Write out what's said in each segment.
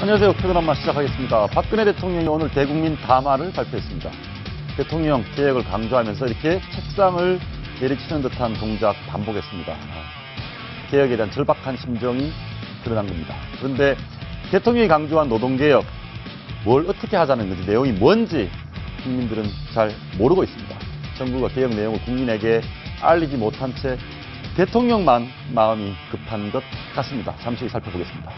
안녕하세요. 최근한마 시작하겠습니다. 박근혜 대통령이 오늘 대국민 담화를 발표했습니다. 대통령 개혁을 강조하면서 이렇게 책상을 내리치는 듯한 동작 반복했습니다. 개혁에 대한 절박한 심정이 드러난 겁니다. 그런데 대통령이 강조한 노동개혁, 뭘 어떻게 하자는 건지, 내용이 뭔지 국민들은 잘 모르고 있습니다. 정부가 개혁 내용을 국민에게 알리지 못한 채 대통령만 마음이 급한 것 같습니다. 잠시 후 살펴보겠습니다.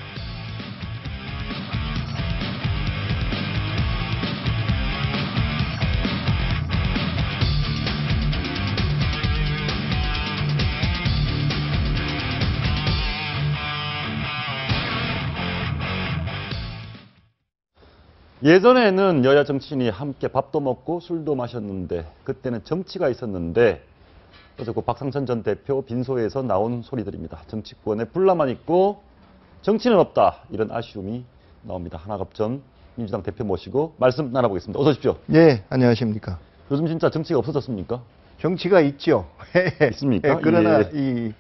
예전에는 여야 정치인이 함께 밥도 먹고 술도 마셨는데 그때는 정치가 있었는데 어제 그 박상천 전 대표 빈소에서 나온 소리들입니다. 정치권에 불나만 있고 정치는 없다, 이런 아쉬움이 나옵니다. 하나갑 전 민주당 대표 모시고 말씀 나눠보겠습니다. 어서 오십시오. 네, 안녕하십니까. 요즘 진짜 정치가 없어졌습니까? 정치가 있죠. 있습니까? 그러나 예. 이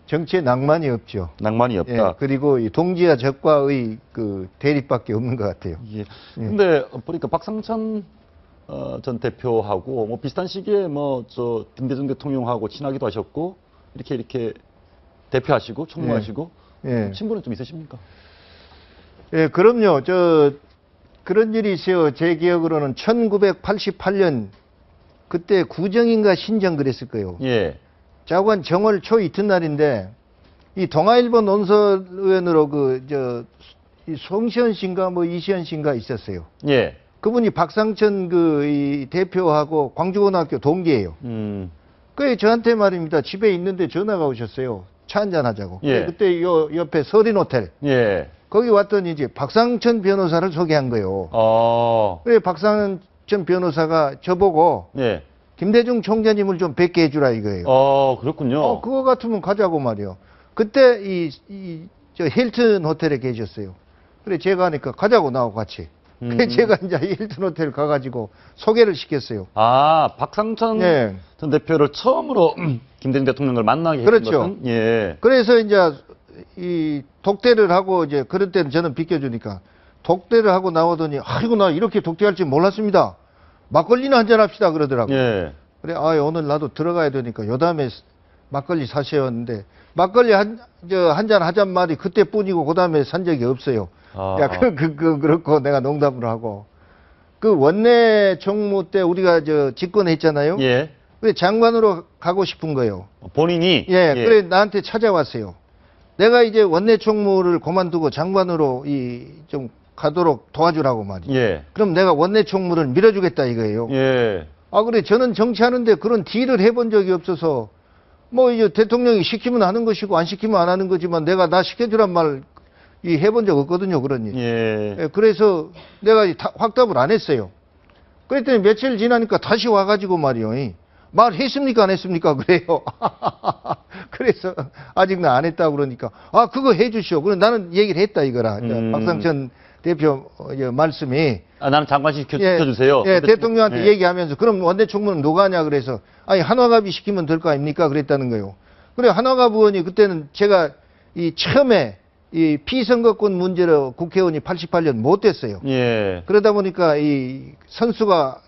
정치에 낭만이 없죠. 낭만이 없다. 그리고 이 동지와 적과의 그 대립밖에 없는 것 같아요. 예. 근데 보니까 박상천 전 대표하고 뭐 비슷한 시기에 뭐 저 김대중 대통령하고 친하기도 하셨고 이렇게 대표하시고 총무하시고 친분은 좀 있으십니까? 예, 그럼요. 그런 일이 있어요. 제 기억으로는 1988년 그때 구정인가 신정 그랬을 거예요. 예. 자관 정월 초 이튿날인데 이 동아일보 논설위원으로 이 송시현 씨인가 뭐 이시현 씨인가 있었어요. 예. 그분이 박상천 이 대표하고 광주고등학교 동기예요. 그래 저한테 말입니다. 집에 있는데 전화가 오셨어요. 차 한잔 하자고. 예. 그때 요 옆에 서린호텔. 예. 거기 왔더니 이제 박상천 변호사를 소개한 거예요. 그래 박상천 변호사가 저보고 예. 김대중 총재님을 좀 뵙게 해주라 이거예요. 그렇군요. 그거 같으면 가자고 말이요. 그때 저 힐튼 호텔에 계셨어요. 그래 제가 하니까 가자고 나하고 같이. 그래 제가 이제 힐튼 호텔 가가지고 소개를 시켰어요. 박상천 전 대표를 처음으로 김대중 대통령을 만나게 했던 그렇죠. 것은? 예. 그래서 이제 이 독대를 하고 이제 그런 때는 저는 비켜주니까 독대를 하고 나오더니 아이고 나 이렇게 독대할 줄 몰랐습니다. 막걸리나 한잔 합시다 그러더라고요. 예. 그래 오늘 나도 들어가야 되니까 요다음에 막걸리 사세요는데 막걸리 한 잔 하잔 말이 그때뿐이고 그다음에 산 적이 없어요. 그렇고 내가 농담을 하고 그 원내 총무 때 우리가 집권했잖아요. 예. 그래 장관으로 가고 싶은 거예요. 본인이? 예. 그래 나한테 찾아왔어요. 내가 이제 원내 총무를 그만두고 장관으로 좀 가도록 도와주라고 말이죠. 예. 그럼 내가 원내 총무를 밀어주겠다 이거예요. 예. 그래 저는 정치하는데 그런 딜을 해본 적이 없어서 뭐 이제 대통령이 시키면 하는 것이고 안 시키면 안 하는 거지만 내가 나 시켜주란 말 해본 적 없거든요. 그런 일. 예. 그래서 내가 확답을 안 했어요. 그랬더니 며칠 지나니까 다시 와가지고 말이요. 말했습니까 안 했습니까 그래요. 그래서 아직 나 안 했다고 그러니까 그거 해주시오. 그래 나는 얘기를 했다 이거라. 박상천 대표 말씀이 나는 장관 시켜주세요. 예, 대통령한테 얘기하면서 그럼 원내 총무는 누가 하냐 그래서 한화갑이 시키면 될 거 아닙니까 그랬다는 거예요. 그래 한화갑 의원이 그때는 제가 처음에 이 피선거권 문제로 국회의원이 88년 못 됐어요. 예. 그러다 보니까 선수가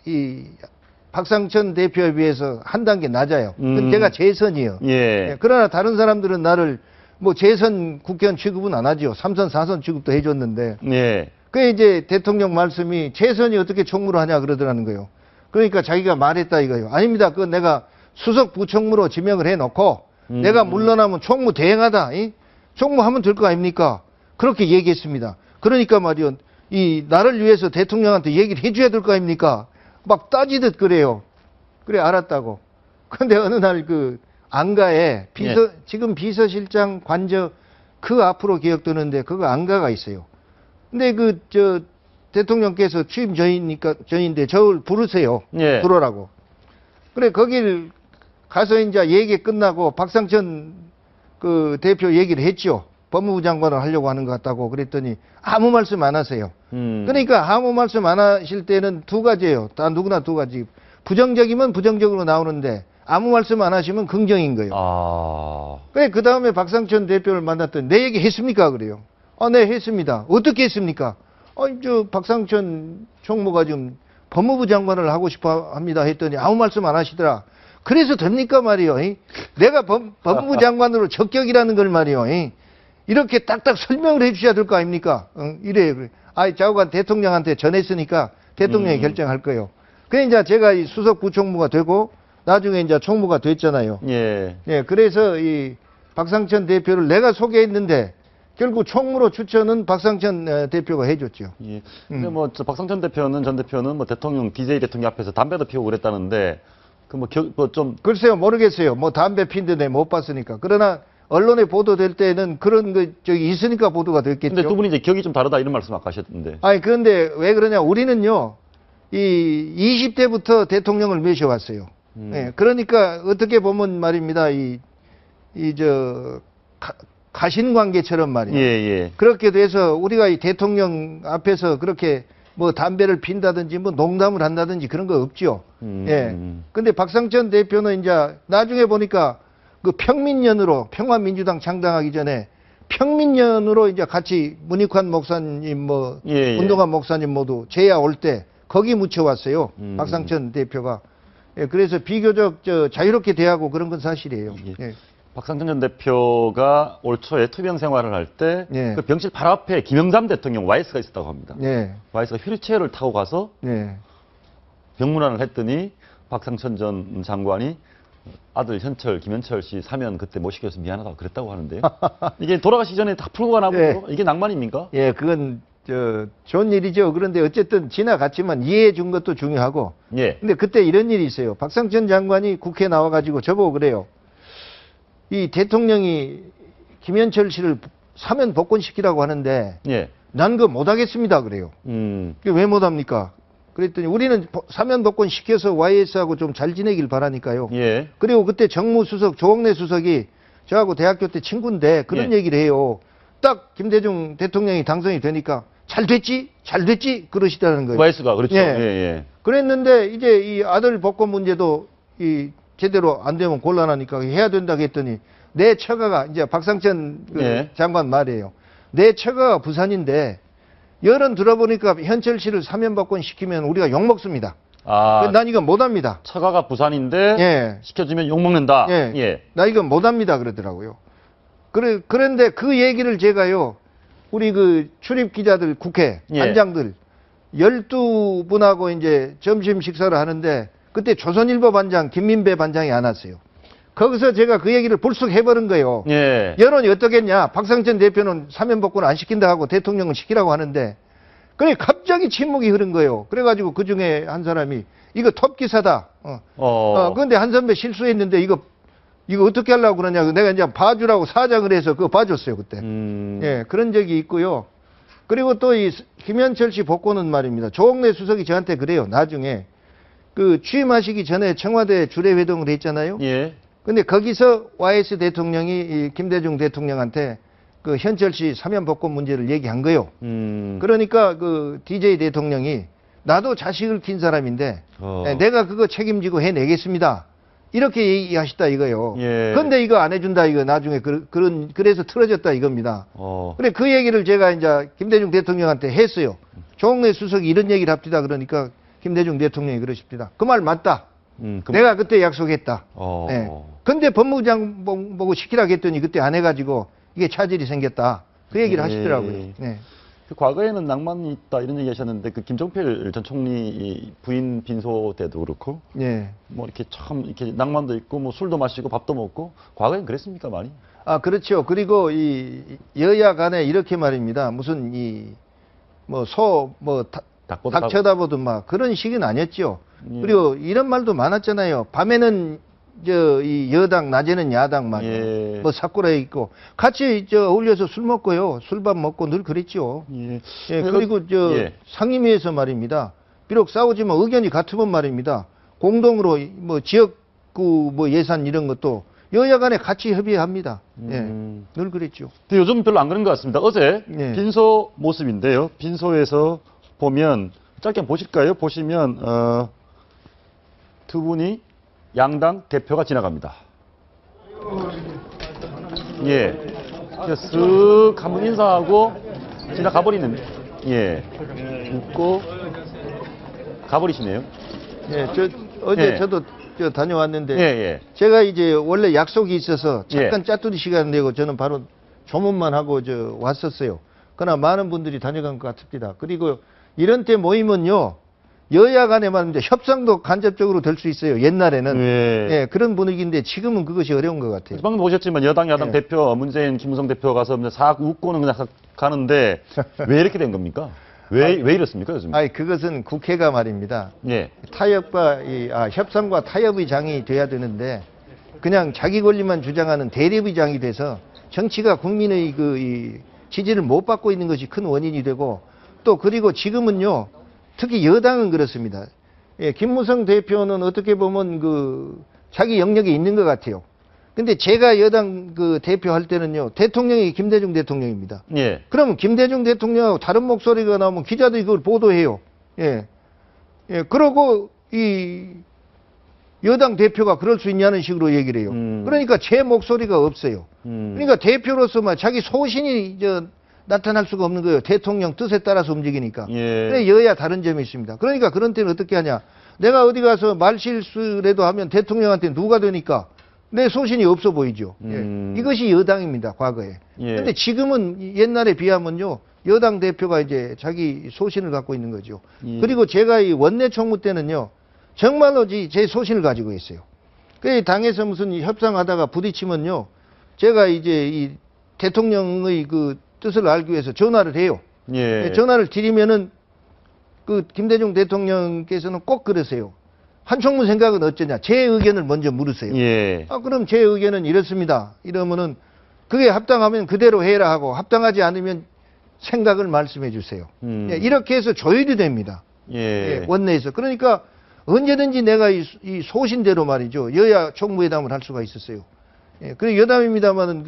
박상천 대표에 비해서 한 단계 낮아요. 제가 재선이요. 예. 그러나 다른 사람들은 나를 뭐 재선 국회의원 취급은 안 하죠. 3선, 4선 취급도 해줬는데. 예. 그게 이제 대통령 말씀이 재선이 어떻게 총무를 하냐 그러더라는 거예요. 그러니까 자기가 말했다 이거예요. 아닙니다. 그건 내가 수석 부총무로 지명을 해놓고 내가 물러나면 총무 대행하다. 총무하면 될 거 아닙니까? 그렇게 얘기했습니다. 그러니까 말이요. 나를 위해서 대통령한테 얘기를 해줘야 될 거 아닙니까? 막 따지듯 그래요. 그래 알았다고. 근데 어느 날 안가에 지금 비서실장 관저 그 앞으로 기억되는데 그거 안가가 있어요. 근데 대통령께서 취임 전인데 저를 부르세요. 예. 들어오라고. 그래 거길 가서 이제 얘기 끝나고 박상천 대표 얘기를 했죠. 법무부 장관을 하려고 하는 것 같다고 그랬더니 아무 말씀 안 하세요. 그러니까 아무 말씀 안 하실 때는 두 가지예요. 다 누구나 두 가지. 부정적이면 부정적으로 나오는데 아무 말씀 안 하시면 긍정인 거예요. 그래 그 다음에 박상천 대표를 만났더니 내 얘기 했습니까 그래요. 네 했습니다. 어떻게 했습니까? 저 박상천 총무가 지금 법무부 장관을 하고 싶어 합니다 했더니 아무 말씀 안 하시더라. 그래서 됩니까 말이요. 내가 법무부 장관으로 적격이라는 걸 말이요. 이렇게 딱딱 설명을 해 주셔야 될 거 아닙니까? 이래요. 좌우간 대통령한테 전했으니까 대통령이 결정할 거예요. 그래 이제 제가 이 수석 부총무가 되고 나중에 이제 총무가 됐잖아요. 예. 예, 그래서 이 박상천 대표를 내가 소개했는데 결국 총무로 추천은 박상천 대표가 해줬죠. 예. 근데 뭐, 박상천 전 대표는 뭐 대통령, DJ 대통령 앞에서 담배도 피우고 그랬다는데, 글쎄요, 모르겠어요. 뭐 담배 핀데 내 못 봤으니까. 그러나 언론에 보도될 때는 그런 있으니까 보도가 됐겠죠. 근데 두 분이 이제 격이 좀 다르다 이런 말씀 아까 하셨는데. 그런데 왜 그러냐. 우리는요, 이 20대부터 대통령을 모셔왔어요. 예, 그러니까 어떻게 보면 말입니다. 가신 관계처럼 말이에요. 예. 그렇게 돼서 우리가 이 대통령 앞에서 그렇게 뭐 담배를 핀다든지 뭐 농담을 한다든지 그런 거 없죠. 예. 근데 박상천 대표는 이제 나중에 보니까 그 평민연으로 평화민주당 창당하기 전에 평민연으로 이제 같이 문익환 목사님 운동한 목사님 모두 제야 올 때 거기 묻혀왔어요. 박상천 대표가. 예, 그래서 비교적 자유롭게 대하고 그런 건 사실이에요. 예. 박상천 전 대표가 올 초에 투병 생활을 할 때 예. 그 병실 바로 앞에 김영삼 대통령 와이스가 있었다고 합니다. 예. 와이스가 휠체어를 타고 가서 예. 병문안을 했더니 박상천 전 장관이 아들 김현철 씨 사면 그때 못 시켜서 미안하다고 그랬다고 하는데요. 이게 돌아가시기 전에 다 풀고 가나 보죠? 예. 이게 낭만입니까? 예, 그건 좋은 일이죠. 그런데 어쨌든 지나갔지만 이해해 준 것도 중요하고. 예. 근데 그때 이런 일이 있어요. 박상천 장관이 국회에 나와가지고 저보고 그래요. 이 대통령이 김현철 씨를 사면 복권시키라고 하는데 예. 난 그거 못하겠습니다 그래요. 그게 왜 못합니까? 그랬더니 우리는 사면 복권시켜서 YS하고 좀 잘 지내길 바라니까요. 예. 그리고 그때 정무수석 조홍래 수석이 저하고 대학교 때 친구인데 그런 예. 얘기를 해요. 딱 김대중 대통령이 당선이 되니까 잘 됐지 그러시다는 거예요. YS가 그렇죠. 예. 예. 그랬는데 이제 이 아들 복권 문제도 제대로 안 되면 곤란하니까 해야 된다고 했더니 내 처가가 이제 박상천 예. 장관 말이에요. 내 처가가 부산인데 여론 들어보니까 현철 씨를 사면 복권 시키면 우리가 욕 먹습니다. 난 이거 못합니다. 처가가 부산인데 예. 시켜주면 욕 먹는다. 예. 나 이거 못합니다 그러더라고요. 그런데 그 얘기를 제가요 우리 출입 기자들 국회 예. 반장들 12분하고 이제 점심 식사를 하는데 그때 조선일보 반장 김민배 반장이 안 왔어요. 거기서 제가 그 얘기를 불쑥 해버린 거예요. 예. 여론이 어떻겠냐. 박상천 대표는 사면 복권 안 시킨다 하고 대통령은 시키라고 하는데 그래 갑자기 침묵이 흐른 거예요. 그래가지고 그중에 한 사람이 이거 톱 기사다. 그런데 한 선배 실수했는데 이거 어떻게 하려고 그러냐고 내가 이제 봐주라고 사장을 해서 그거 봐줬어요 그때. 예, 그런 적이 있고요. 그리고 또 이 김현철 씨 복권은 말입니다. 조홍래 수석이 저한테 그래요. 나중에 취임하시기 전에 청와대 주례회동을 했잖아요. 예. 근데 거기서 YS 대통령이 이 김대중 대통령한테 현철 씨 사면 복권 문제를 얘기한 거예요. 그러니까 DJ 대통령이 나도 자식을 킨 사람인데 내가 그거 책임지고 해내겠습니다. 이렇게 얘기하셨다 이거요. 예. 근데 이거 안 해준다 이거 나중에 그래서 틀어졌다 이겁니다. 그래 그 얘기를 제가 이제 김대중 대통령한테 했어요. 조홍래 수석이 이런 얘기를 합디다 그러니까 김대중 대통령이 그러십니다. 그 말 맞다. 내가 그때 약속했다. 예. 근데 법무부장 보고 시키라고 했더니 그때 안 해가지고 이게 차질이 생겼다. 그 얘기를 하시더라고요. 네. 과거에는 낭만이 있다 이런 얘기 하셨는데 김종필 전 총리 부인 빈소 때도 그렇고 뭐 이렇게 참 이렇게 낭만도 있고 뭐 술도 마시고 밥도 먹고 과거엔 그랬습니까 많이? 그렇죠. 그리고 이 여야 간에 이렇게 말입니다. 무슨 닭 쳐다보든 막 그런 식은 아니었죠. 그리고 이런 말도 많았잖아요. 밤에는 이 여당, 낮에는 야당 말이에요. 뭐 사쿠라 있고 같이 어울려서 술 먹고요. 술밥 먹고 늘 그랬죠. 그리고 상임위에서 말입니다. 비록 싸우지만 의견이 같으면 말입니다. 공동으로 뭐 지역구 예산 이런 것도 여야 간에 같이 협의합니다. 늘 그랬죠. 근데 요즘 별로 안 그런 것 같습니다. 어제 빈소 모습인데요. 빈소에서 보면 짧게 한번 보실까요? 보시면 두 분이 양당 대표가 지나갑니다. 쓱 한번 인사하고 지나가버리는 예. 웃고 가버리시네요. 예, 어제 예. 저도 다녀왔는데 예, 예. 제가 이제 원래 약속이 있어서 잠깐 예. 짜투리 시간 내고 저는 바로 조문만 하고 왔었어요. 그러나 많은 분들이 다녀간 것 같습니다. 그리고 이런 때 모이면요, 여야 간에 말입니다. 협상도 간접적으로 될 수 있어요. 옛날에는. 예. 예, 그런 분위기인데 지금은 그것이 어려운 것 같아요. 방금 보셨지만 여당, 야당 예. 대표, 문재인, 김무성 대표 가서 싹 웃고는 그냥 가는데 왜 이렇게 된 겁니까? 왜 이렇습니까, 요즘? 아니, 그것은 국회가 말입니다. 예. 협상과 타협의 장이 돼야 되는데 그냥 자기 권리만 주장하는 대립의 장이 돼서 정치가 국민의 이 지지를 못 받고 있는 것이 큰 원인이 되고 또 그리고 지금은요, 특히 여당은 그렇습니다. 예, 김무성 대표는 어떻게 보면 자기 영역에 있는 것 같아요. 근데 제가 여당 대표할 때는요, 대통령이 김대중 대통령입니다. 예. 그러면 김대중 대통령하고 다른 목소리가 나오면 기자들이 그걸 보도해요. 예. 예, 그러고 이 여당 대표가 그럴 수 있냐는 식으로 얘기를 해요. 그러니까 제 목소리가 없어요. 그러니까 대표로서 자기 소신이 나타날 수가 없는 거예요. 대통령 뜻에 따라서 움직이니까. 예. 그래 여야 다른 점이 있습니다. 그러니까 그런 때는 어떻게 하냐. 내가 어디 가서 말실수라도 하면 대통령한테 누가 되니까 내 소신이 없어 보이죠. 예. 이것이 여당입니다. 과거에. 예. 그런데 지금은 옛날에 비하면요, 여당 대표가 이제 자기 소신을 갖고 있는 거죠. 예. 그리고 제가 이 원내 총무 때는요, 정말로 제 소신을 가지고 있어요. 그 당에서 무슨 협상하다가 부딪히면요, 제가 이제 이 대통령의 뜻을 알기 위해서 전화를 해요. 예. 전화를 드리면은 김대중 대통령께서는 꼭 그러세요. 한총무 생각은 어쩌냐? 제 의견을 먼저 물으세요. 예. 그럼 제 의견은 이렇습니다. 이러면은 그게 합당하면 그대로 해라 하고 합당하지 않으면 생각을 말씀해 주세요. 예, 이렇게 해서 조율이 됩니다. 예. 예, 원내에서. 그러니까 언제든지 내가 이 소신대로 말이죠. 여야 총무회담을 할 수가 있었어요. 예, 그리고 여담입니다만은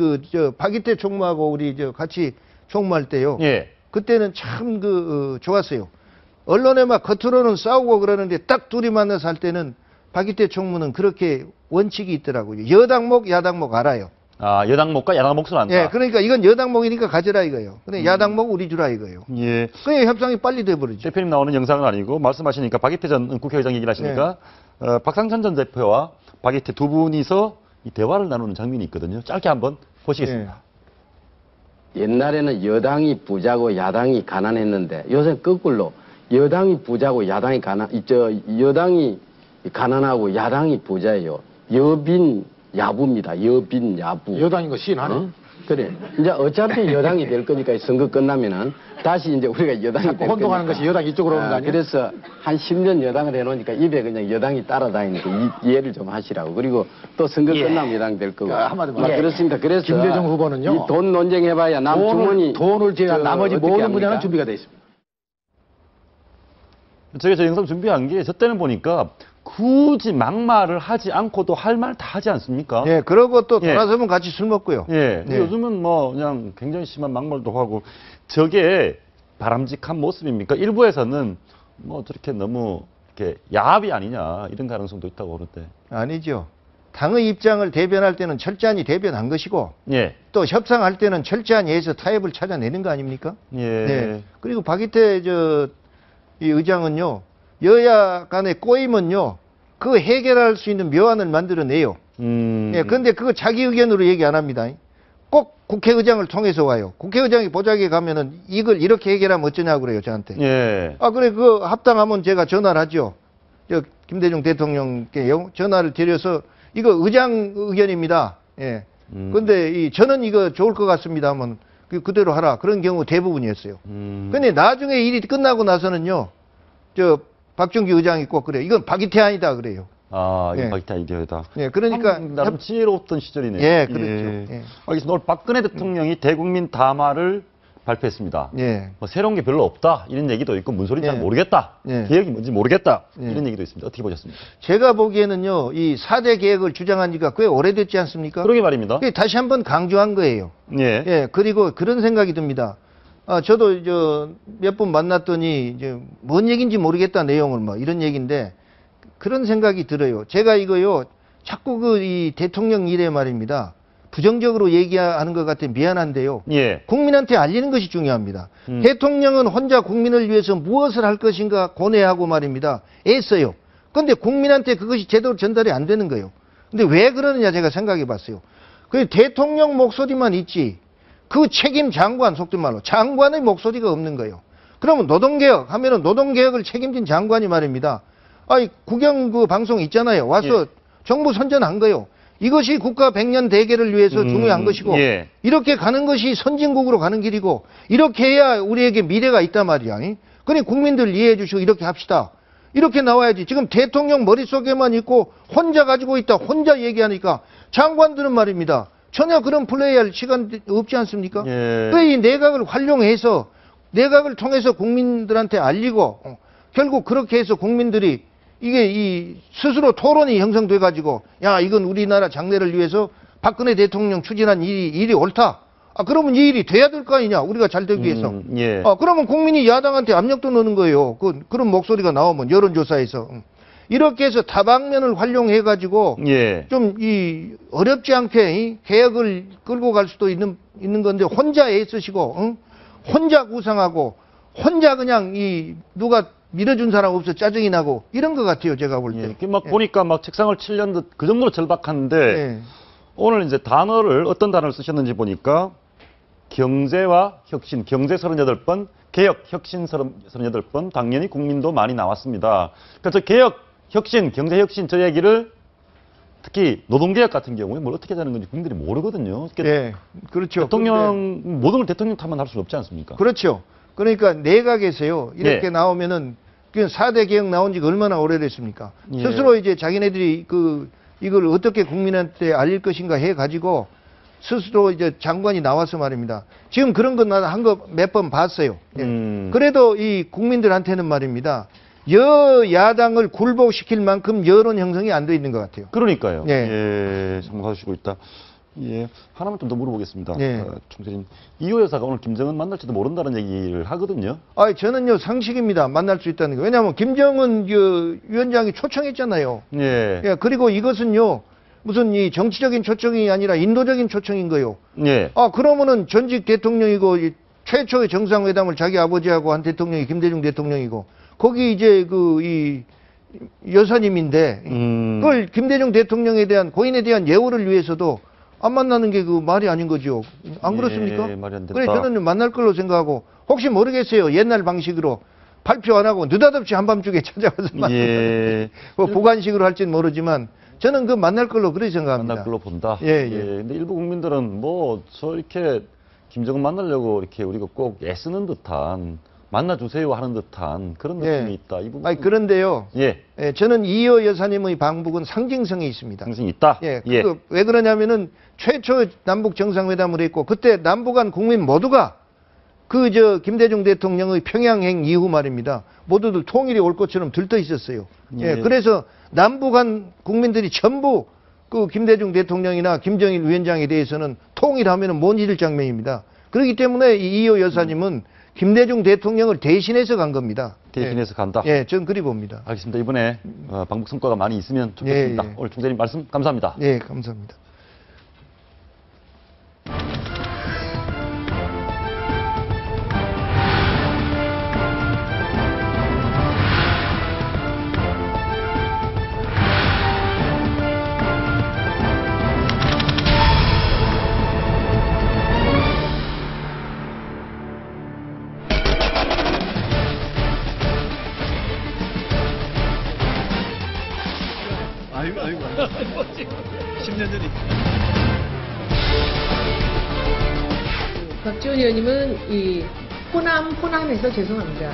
박이태 총무하고 우리 같이 총무할 때요. 예. 그때는 참 좋았어요. 언론에 막 겉으로는 싸우고 그러는데 딱 둘이 만나서 할 때는 박이태 총무는 그렇게 원칙이 있더라고요. 여당목, 야당목 알아요. 아, 여당목과 야당목을 안다. 예, 그러니까 이건 여당목이니까 가져라 이거예요. 근데 야당목 우리 주라 이거예요. 예. 그게 협상이 빨리 돼버리죠. 대표님 나오는 영상은 아니고 말씀하시니까 박이태 전 국회의장 얘기를 하시니까 박상천 전 대표와 박이태 두 분이서 이 대화를 나누는 장면이 있거든요. 짧게 한번 보시겠습니다. 옛날에는 여당이 부자고 야당이 가난했는데 요새 거꾸로 여당이 부자고 야당이 여당이 가난하고 야당이 부자예요. 여빈 야부입니다. 여빈 야부. 여당인 거 시인하네. 그래. 이제 어차피 여당이 될 거니까 선거 끝나면은 다시 이제 우리가 여당이 될 거니까. 혼동하는 것이 여당 이쪽으로 오는 거 아니에요? 그래서 한 10년 여당을 해놓으니까 입에 그냥 여당이 따라다니니까 이해를 좀 하시라고. 그리고 또 선거 끝나면 여당 될 거고. 한마디만. 그렇습니다. 그래서 김대중 후보는요. 이 돈 논쟁해봐야 남 주머니 돈을 제외한 나머지 어떻게 모든 합니까? 분야는 준비가 돼 있습니다. 제가 저 영상 준비한 게 저 때는 보니까 굳이 막말을 하지 않고도 할 말 다 하지 않습니까? 예, 그러고 또 예. 돌아서면 같이 술 먹고요. 예. 네. 요즘은 뭐 그냥 굉장히 심한 막말도 하고 저게 바람직한 모습입니까? 일부에서는 뭐 저렇게 너무 이렇게 야합이 아니냐 이런 가능성도 있다고 그러는데. 아니죠. 당의 입장을 대변할 때는 철저히 대변한 것이고 예. 또 협상할 때는 철저히 해서 타협을 찾아내는 거 아닙니까? 예. 네. 그리고 박이태 이 의장은요, 여야 간에 꼬이면요, 그 해결할 수 있는 묘안을 만들어내요. 예, 그런데 그거 자기 의견으로 얘기 안 합니다. 꼭 국회의장을 통해서 와요. 국회의장이 보자기에 가면은 이걸 이렇게 해결하면 어쩌냐고 그래요, 저한테. 예. 그래, 합당하면 제가 전화를 하죠. 김대중 대통령께 전화를 드려서 이거 의장 의견입니다. 예. 근데 저는 이거 좋을 것 같습니다 하면 그대로 하라. 그런 경우 대부분이었어요. 근데 나중에 일이 끝나고 나서는요, 박준기 의장이 꼭 그래요. 이건 박이태 아니다 그래요. 아, 이거 예. 박이태 아이디어다. 예, 그러니까 나름 지혜로웠던 시절이네요. 예, 그렇죠. 예. 알겠습니다. 오늘 박근혜 대통령이 대국민 담화를 발표했습니다. 예. 뭐 새로운 게 별로 없다 이런 얘기도 있고 뭔 소리인지 잘 예. 모르겠다. 예. 계획이 뭔지 모르겠다. 예. 이런 얘기도 있습니다. 어떻게 보셨습니까? 제가 보기에는요, 이 4대 계획을 주장한 지가 꽤 오래됐지 않습니까? 그러게 말입니다. 그게 다시 한번 강조한 거예요. 예. 예, 그리고 그런 생각이 듭니다. 저도 몇 번 만났더니 뭔 얘기인지 모르겠다 내용을 이런 얘기인데 그런 생각이 들어요. 제가 이거요, 자꾸 이 대통령 일에 말입니다. 부정적으로 얘기하는 것 같아 미안한데요. 예. 국민한테 알리는 것이 중요합니다. 대통령은 혼자 국민을 위해서 무엇을 할 것인가 고뇌하고 말입니다. 애써요. 그런데 국민한테 그것이 제대로 전달이 안 되는 거예요. 근데 왜 그러느냐 제가 생각해 봤어요. 그 대통령 목소리만 있지 그 책임 장관, 속된 말로 장관의 목소리가 없는 거예요. 그러면 노동개혁 하면은 노동개혁을 책임진 장관이 말입니다. 아이 국영 그 방송 있잖아요. 와서 예. 정부 선전한 거예요. 이것이 국가 100년 대계를 위해서 중요한 것이고 예. 이렇게 가는 것이 선진국으로 가는 길이고 이렇게 해야 우리에게 미래가 있단 말이야. 그러니 국민들 이해해 주시고 이렇게 합시다. 이렇게 나와야지. 지금 대통령 머릿속에만 있고 혼자 가지고 있다. 혼자 얘기하니까 장관들은 말입니다. 전혀 그런 플레이할 시간 없지 않습니까? 예. 이 내각을 활용해서 내각을 통해서 국민들한테 알리고 결국 그렇게 해서 국민들이 이게 이 스스로 토론이 형성돼 가지고 야 이건 우리나라 장래를 위해서 박근혜 대통령 추진한 일이 옳다. 아 그러면 이 일이 돼야 될 거 아니냐 우리가 잘 되기 위해서. 예. 그러면 국민이 야당한테 압력도 넣는 거예요. 그런 목소리가 나오면 여론조사에서 이렇게 해서 다방면을 활용해 가지고 예. 좀 이 어렵지 않게 이 개혁을 끌고 갈 수도 있는 건데 혼자 애쓰시고 혼자 구상하고 혼자 그냥 이 누가 밀어준 사람 없어 짜증이 나고 이런 것 같아요 제가 볼 때. 예. 막 보니까 막 책상을 치려는 듯 그 정도로 절박한데 예. 오늘 이제 어떤 단어를 쓰셨는지 보니까 경제와 혁신, 경제 38번, 개혁, 혁신 38번, 당연히 국민도 많이 나왔습니다. 그러니까 저 개혁, 혁신, 경제 혁신 저 얘기를 특히 노동개혁 같은 경우에 뭘 어떻게 하는 건지 국민들이 모르거든요. 예, 그렇죠. 대통령, 모든 걸 대통령 탓만 할 수는 없지 않습니까? 그렇죠. 그러니까 내각에서요 이렇게 예. 나오면은 그 4대 개혁 나온 지가 얼마나 오래됐습니까? 예. 스스로 이제 자기네들이 이걸 어떻게 국민한테 알릴 것인가 해 가지고 스스로 이제 장관이 나와서 말입니다. 지금 그런 건 나도 한 거 몇 번 봤어요. 예. 그래도 이 국민들한테는 말입니다. 여야당을 굴복시킬 만큼 여론 형성이 안 돼 있는 것 같아요. 그러니까요. 예. 예, 참고하시고 있다. 예, 하나만 좀 더 물어보겠습니다. 예. 총재님, 이호 여사가 오늘 김정은 만날지도 모른다는 얘기를 하거든요. 저는요 상식입니다. 만날 수 있다는 거. 왜냐하면 김정은 위원장이 초청했잖아요. 예. 예, 그리고 이것은요 무슨 이 정치적인 초청이 아니라 인도적인 초청인 거요. 예. 그러면은 전직 대통령이고 이 최초의 정상회담을 자기 아버지하고 한 대통령이 김대중 대통령이고 거기 이제 이 여사님인데 그걸 김대중 대통령에 대한 고인에 대한 예우를 위해서도 안 만나는 게 그 말이 아닌 거죠. 안 그렇습니까? 예, 말이 안 된다. 그래 저는 만날 걸로 생각하고 혹시 모르겠어요. 옛날 방식으로 발표 안 하고 느닷없이 한밤중에 찾아와서 예. 뭐 보관식으로 할지는 모르지만 저는 그 만날 걸로 그렇게 생각합니다. 만날 걸로 본다. 예. 근데 일부 국민들은 뭐 저 이렇게 김정은 만나려고 이렇게 우리가 꼭 애쓰는 듯한 만나주세요 하는 듯한 그런 느낌이 있다. 이 부분. 그런데요. 예. 저는 이호 여사님의 방북은 상징성이 있습니다. 상징이 있다. 예. 왜 그러냐면은 최초 남북 정상회담을 했고 그때 남북한 국민 모두가 김대중 대통령의 평양행 이후 말입니다. 모두들 통일이 올 것처럼 들떠 있었어요. 예. 그래서 남북한 국민들이 전부 그 김대중 대통령이나 김정일 위원장에 대해서는 통일하면은 못 잊을 장면입니다. 그렇기 때문에 이 이호 여사님은 김대중 대통령을 대신해서 간 겁니다. 대신해서 간다. 예, 전 그리 봅니다. 알겠습니다. 이번에 방북 성과가 많이 있으면 좋겠습니다. 예. 오늘 총재님 말씀 감사합니다. 예, 감사합니다. 아이고 10년 전이 박지원 의원님은 이 호남해서 죄송합니다.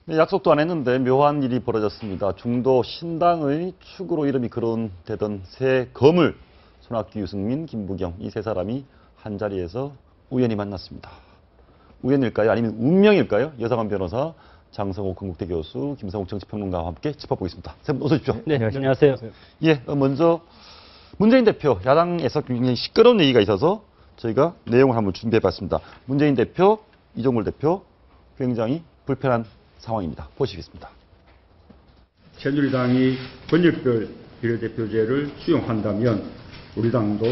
네, 약속도 안 했는데 묘한 일이 벌어졌습니다. 중도 신당의 축으로 이름이 거론되던 새 거물, 손학규, 유승민, 김부경 이 세 사람이 한 자리에서 우연히 만났습니다. 우연일까요? 아니면 운명일까요? 여사관 변호사 장성호 건국대 교수, 김성욱 정치평론가와 함께 짚어보겠습니다. 세 분 어서 오십시오. 네, 안녕하세요. 예, 먼저 문재인 대표, 야당에서 굉장히 시끄러운 얘기가 있어서 저희가 내용을 한번 준비해봤습니다. 문재인 대표, 이종걸 대표 굉장히 불편한 상황입니다. 보시겠습니다. 새누리당이 권역별 비례대표제를 수용한다면 우리 당도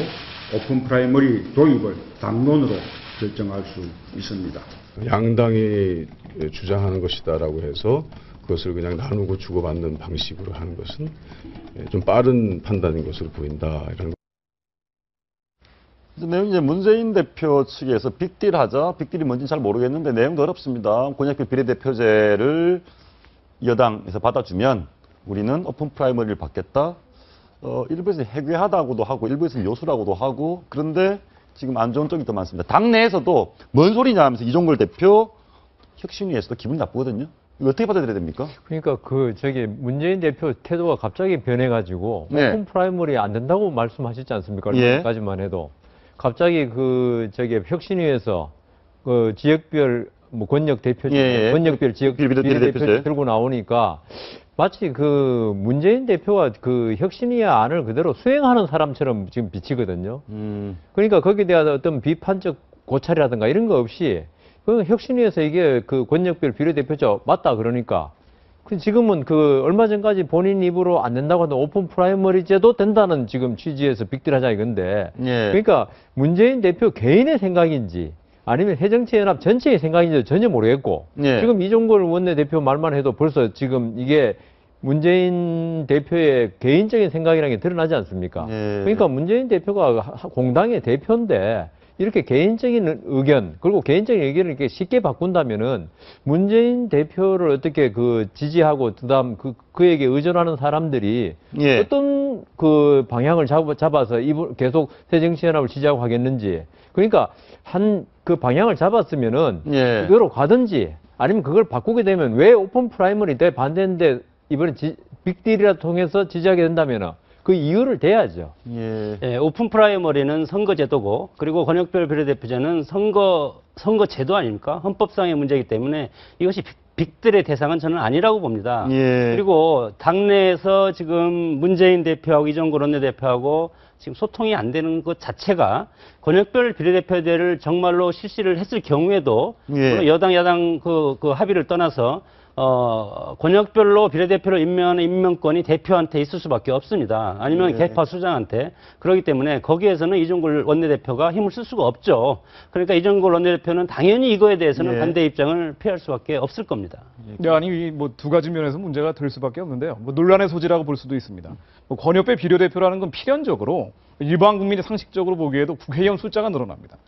오픈 프라이머리 도입을 당론으로 결정할 수 있습니다. 양당이 주장하는 것이다라고 해서 그것을 그냥 나누고 주고받는 방식으로 하는 것은 좀 빠른 판단인 것으로 보인다. 이런. 내용 이제 문재인 대표 측에서 빅딜하자. 빅딜이 뭔지 잘 모르겠는데 내용도 어렵습니다. 권역별 비례대표제를 여당에서 받아주면 우리는 오픈 프라이머리를 받겠다. 일부에서 해괴하다고도 하고 일부에서는 요수라고도 하고 그런데 지금 안 좋은 쪽이 더 많습니다. 당내에서도 뭔 소리냐 하면서 이종걸 대표 혁신위에서도 기분이 나쁘거든요. 이거 어떻게 받아들여야 됩니까? 그러니까 문재인 대표 태도가 갑자기 변해가지고 네. 오픈 프라이머리 안 된다고 말씀하셨지 않습니까? 예. 얼마까지만 해도 갑자기 혁신위에서 지역별 권역 대표제, 예. 권역별 지역 비례대표제 비례대표제 들고 나오니까 마치 문재인 대표가 혁신위의 안을 그대로 수행하는 사람처럼 지금 비치거든요. 그러니까 거기에 대한 어떤 비판적 고찰이라든가 이런 거 없이 혁신위에서 이게 권역별 비례대표제 맞다 그러니까 지금은 얼마 전까지 본인 입으로 안 된다고 하던 오픈 프라이머리제도 된다는 지금 취지에서 빅딜하자 이건데 예. 그러니까 문재인 대표 개인의 생각인지 아니면 새정치연합 전체의 생각인지 전혀 모르겠고 예. 지금 이종걸 원내대표 말만 해도 벌써 지금 이게 문재인 대표의 개인적인 생각이라는 게 드러나지 않습니까? 예. 그러니까 문재인 대표가 공당의 대표인데 이렇게 개인적인 의견 그리고 개인적인 의견을 이렇게 쉽게 바꾼다면은 문재인 대표를 어떻게 지지하고 그다음 그에게 의존하는 사람들이 예. 어떤 방향을 잡아서 계속 새정치연합을 지지하고 하겠는지 그러니까 방향을 잡았으면은 예. 그대로 가든지 아니면 그걸 바꾸게 되면 왜 오픈 프라이머리 때 반대인데 이번에 빅딜이라 통해서 지지하게 된다면은 그 이유를 대야죠. 예. 예, 오픈 프라이머리는 선거제도고 그리고 권역별 비례대표제는 선거제도 아닙니까? 헌법상의 문제이기 때문에 이것이 빅들의 대상은 저는 아니라고 봅니다. 예. 그리고 당내에서 지금 문재인 대표하고 이종걸 원내대표하고 지금 소통이 안 되는 것 자체가 권역별 비례대표제를 정말로 실시를 했을 경우에도 예. 여당 야당 합의를 떠나서 권역별로 비례대표를 임명하는 임명권이 대표한테 있을 수밖에 없습니다. 아니면 네. 개파 수장한테. 그렇기 때문에 거기에서는 이종걸 원내대표가 힘을 쓸 수가 없죠. 그러니까 이종걸 원내대표는 당연히 이거에 대해서는 네. 반대 입장을 표할 수밖에 없을 겁니다. 네, 아니 두 가지 면에서 문제가 될 수밖에 없는데요. 논란의 소지라고 볼 수도 있습니다. 권역별 비례대표라는 건 필연적으로 일반 국민이 상식적으로 보기에도 국회의원 숫자가 늘어납니다.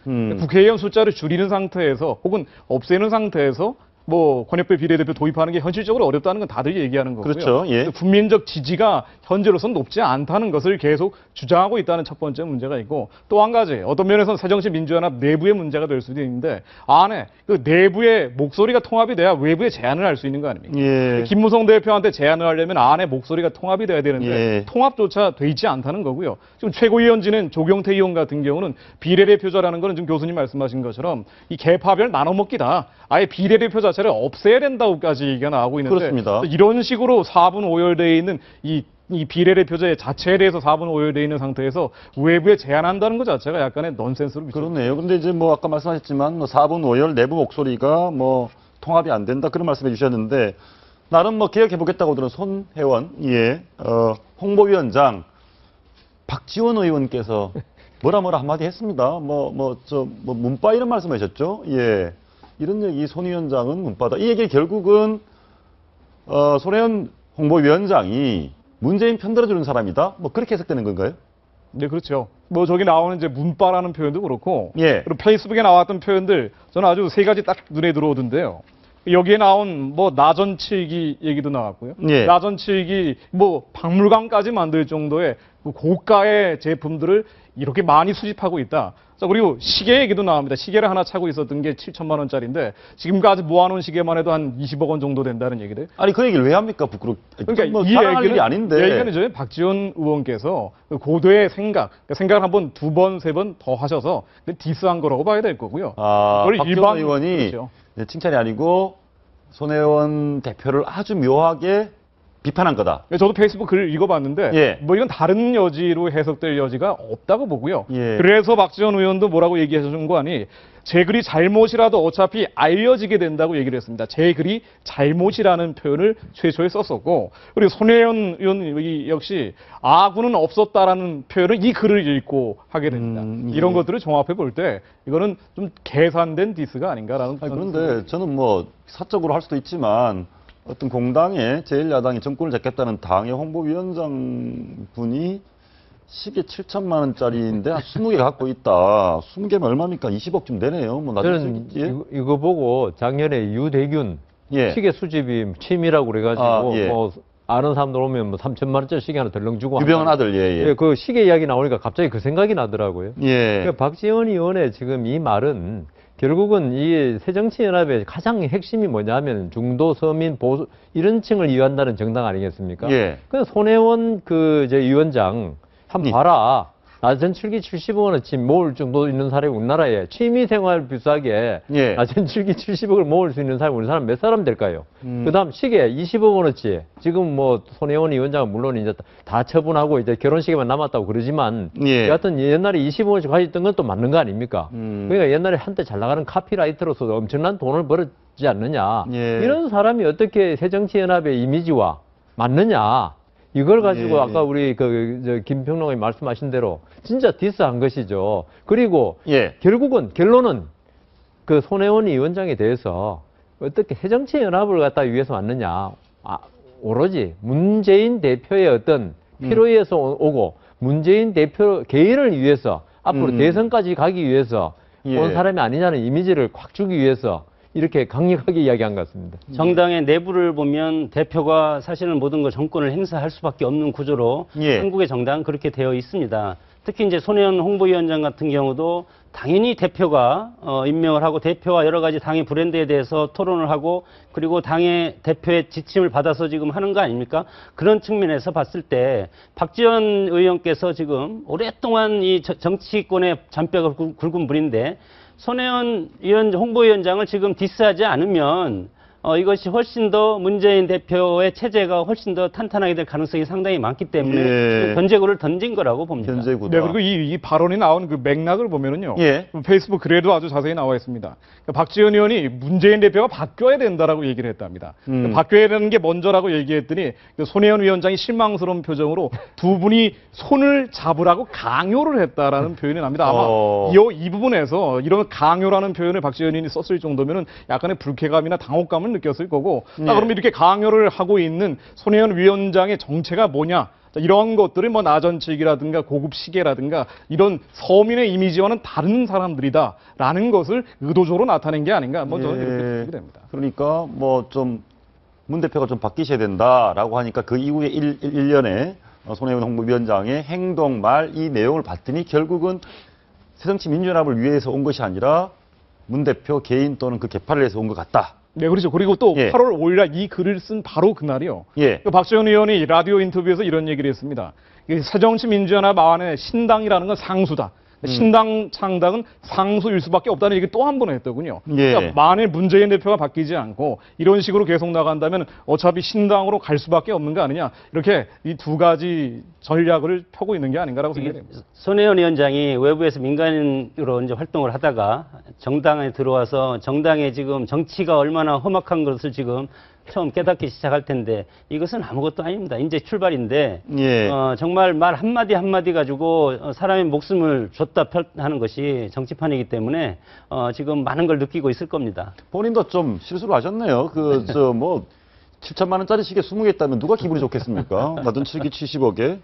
국회의원 숫자를 줄이는 상태에서 혹은 없애는 상태에서 권역별 비례대표 도입하는 게 현실적으로 어렵다는 건 다들 얘기하는 거고요. 그렇죠. 예. 국민적 지지가 현재로서는 높지 않다는 것을 계속 주장하고 있다는 첫 번째 문제가 있고 또 한 가지 어떤 면에서는 새정치민주연합 내부의 문제가 될 수도 있는데 안에 내부의 목소리가 통합이 돼야 외부에 제안을 할 수 있는 거 아닙니까? 예. 김무성 대표한테 제안을 하려면 안에 목소리가 통합이 돼야 되는데 예. 통합조차 돼 있지 않다는 거고요. 지금 최고위원진은 조경태 의원 같은 경우는 비례대표자라는 거는 지금 교수님 말씀하신 것처럼 이 개파별 나눠먹기다. 아예 비례대표 자체를 없애야 된다고까지 얘기가 나오고 있는데 그렇습니다. 이런 식으로 4분 오열되어 있는 이 비례대표제 자체에 대해서 4분 오열되어 있는 상태에서 외부에 제안한다는 것 자체가 약간의 넌센스로 비춰요. 그렇네요. 근데 이제 아까 말씀하셨지만 4분 오열 내부 목소리가 통합이 안 된다 그런 말씀해 주셨는데 나름 개혁해보겠다고 들은 손혜원 홍보위원장 박지원 의원께서 뭐라 한마디 했습니다. 문바 이런 말씀하셨죠. 예. 이런 얘기 손 위원장은 문바다. 이 얘기 결국은 손혜원 홍보위원장이 문재인 편들어주는 사람이다. 그렇게 해석되는 건가요? 네, 그렇죠. 저기 나오는 이제 문바라는 표현도 그렇고 예. 그리고 페이스북에 나왔던 표현들 저는 아주 세 가지 딱 눈에 들어오던데요. 여기에 나온 뭐 나전칠기 얘기도 나왔고요. 예. 나전칠기 뭐 박물관까지 만들 정도의 그 고가의 제품들을 이렇게 많이 수집하고 있다. 자, 그리고 시계 얘기도 나옵니다. 시계를 하나 차고 있었던 게 7천만 원짜리인데 지금까지 모아놓은 시계만 해도 한 20억 원 정도 된다는 얘기들. 아니 그 얘기를 왜 합니까? 그러니까 뭐 이 자랑할 일이 아닌데. 얘기는 저희 박지원 의원께서 그 고도의 생각을 한번 2번, 3번 더 하셔서 디스한 거라고 봐야 될 거고요. 그걸 박지원 의원이 그렇죠. 칭찬이 아니고 손혜원 대표를 아주 묘하게 비판한 거다. 저도 페이스북 글을 읽어봤는데 예. 뭐 이건 다른 여지로 해석될 여지가 없다고 보고요. 예. 그래서 박지원 의원도 뭐라고 얘기해 준 거 아니 제 글이 잘못이라도 어차피 알려지게 된다고 얘기를 했습니다. 제 글이 잘못이라는 표현을 최초에 썼었고 그리고 손혜원 의원 역시 아군은 없었다라는 표현을 이 글을 읽고 하게 됩니다. 예. 이런 것들을 종합해 볼 때 이거는 좀 계산된 디스가 아닌가라는 그런데 저는 뭐 사적으로 할 수도 있지만 어떤 공당의 제1야당이 정권을 잡겠다는 당의 홍보위원장 분이 시계 7천만 원짜리인데 한 20개 갖고 있다. 20개면 얼마입니까? 20억쯤 되네요. 뭐 저는 이거 보고 작년에 유대균 예. 시계 수집이 취미라고 그래가지고 예. 뭐 아는 사람들 오면 뭐 3천만 원짜리 시계 하나 덜렁 주고 유병헌 아들 예. 그 시계 이야기 나오니까 갑자기 그 생각이 나더라고요. 예. 그러니까 박지원 의원의 지금 이 말은 결국은 이 새정치연합의 가장 핵심이 뭐냐면 중도 서민 보수 이런 층을 이해한다는 정당 아니겠습니까? 예. 그 손혜원 위원장 한번 봐라. 나전칠기 70억 원어치 모을 정도 있는 사람이 우리나라에 취미생활 비싸게 예. 나전칠기 70억을 모을 수 있는 사람이 우리 사람 몇 사람 될까요? 그다음 시계 20억 원어치 지금 뭐 손혜원 위원장은 물론 이제 다 처분하고 이제 결혼식에만 남았다고 그러지만 예. 여하튼 옛날에 20억 원씩 가졌던 건 또 맞는 거 아닙니까? 그러니까 옛날에 한때 잘 나가는 카피라이터로서 엄청난 돈을 벌었지 않느냐? 예. 이런 사람이 어떻게 새정치연합의 이미지와 맞느냐? 이걸 가지고 예. 아까 우리 김평롱이 말씀하신 대로 진짜 디스한 것이죠. 그리고 예. 결론은 그 손혜원 위원장에 대해서 어떻게 새정치연합을 갖다 위해서 왔느냐. 오로지 문재인 대표의 어떤 필요에서 오고 문재인 대표 개인을 위해서 앞으로 대선까지 가기 위해서 예. 온 사람이 아니냐는 이미지를 확 주기 위해서 이렇게 강력하게 이야기한 것 같습니다. 정당의 내부를 보면 대표가 사실은 모든 걸 정권을 행사할 수밖에 없는 구조로 예. 한국의 정당은 그렇게 되어 있습니다. 특히 이제 손혜원 홍보위원장 같은 경우도 당연히 대표가 임명을 하고 대표와 여러 가지 당의 브랜드에 대해서 토론을 하고 그리고 당의 대표의 지침을 받아서 지금 하는 거 아닙니까? 그런 측면에서 봤을 때 박지원 의원께서 지금 오랫동안 이 정치권의 잔뼈가 굵은 분인데 손혜원 홍보위원장을 지금 디스하지 않으면 이것이 훨씬 더 문재인 대표의 체제가 훨씬 더 탄탄하게 될 가능성이 상당히 많기 때문에 예. 견제구를 던진 거라고 봅니다. 견제구다. 네, 그리고 이 발언이 나온 그 맥락을 보면은요. 예. 페이스북 글에도 아주 자세히 나와 있습니다. 그러니까 박지원 의원이 문재인 대표가 바뀌어야 된다라고 얘기를 했답니다. 그러니까 바뀌어야 되는 게 먼저라고 얘기했더니 손혜원 위원장이 실망스러운 표정으로 두 분이 손을 잡으라고 강요를 했다라는 표현이 납니다. 아마 이 부분에서 이런 강요라는 표현을 박지원 의원이 썼을 정도면은 약간의 불쾌감이나 당혹감을 느꼈을 거고 그럼 이렇게 강요를 하고 있는 손혜원 위원장의 정체가 뭐냐 이런 것들을 뭐 나전칠기라든가 고급 시계라든가 이런 서민의 이미지와는 다른 사람들이다라는 것을 의도적으로 나타낸 게 아닌가 뭐 저는 이렇게 생각이 됩니다. 그러니까 뭐 좀 문 대표가 좀 바뀌셔야 된다라고 하니까 그 이후에 1년에 손혜원 홍보위원장의 행동 말 이 내용을 봤더니 결국은 새정치민주연합을 위해서 온 것이 아니라 문 대표 개인 또는 그 개파를 위해서 온 것 같다. 네, 그렇죠. 그리고 또 예. 8월 5일날 이 글을 쓴 바로 그날이요. 예. 박지원 의원이 라디오 인터뷰에서 이런 얘기를 했습니다. 새정치민주연합 안에 신당이라는 건 상수다. 신당 창당은 상수일 수밖에 없다는 얘기 또 한 번 했더군요. 예. 그러니까 만일 문재인 대표가 바뀌지 않고 이런 식으로 계속 나간다면 어차피 신당으로 갈 수밖에 없는 거 아니냐. 이렇게 이 두 가지 전략을 펴고 있는 게 아닌가라고 생각이 됩니다. 손혜원 위원장이 외부에서 민간인으로 이제 활동을 하다가 정당에 들어와서 정당의 지금 정치가 얼마나 험악한 것을 지금 처음 깨닫기 시작할 텐데 이것은 아무것도 아닙니다. 이제 출발인데 예. 정말 말 한마디 한마디 가지고 사람의 목숨을 줬다 하는 것이 정치판이기 때문에 지금 많은 걸 느끼고 있을 겁니다. 본인도 좀 실수를 하셨네요. 7천만 원짜리 시계 20개 있다면 누가 기분이 좋겠습니까? 나전칠기 70억에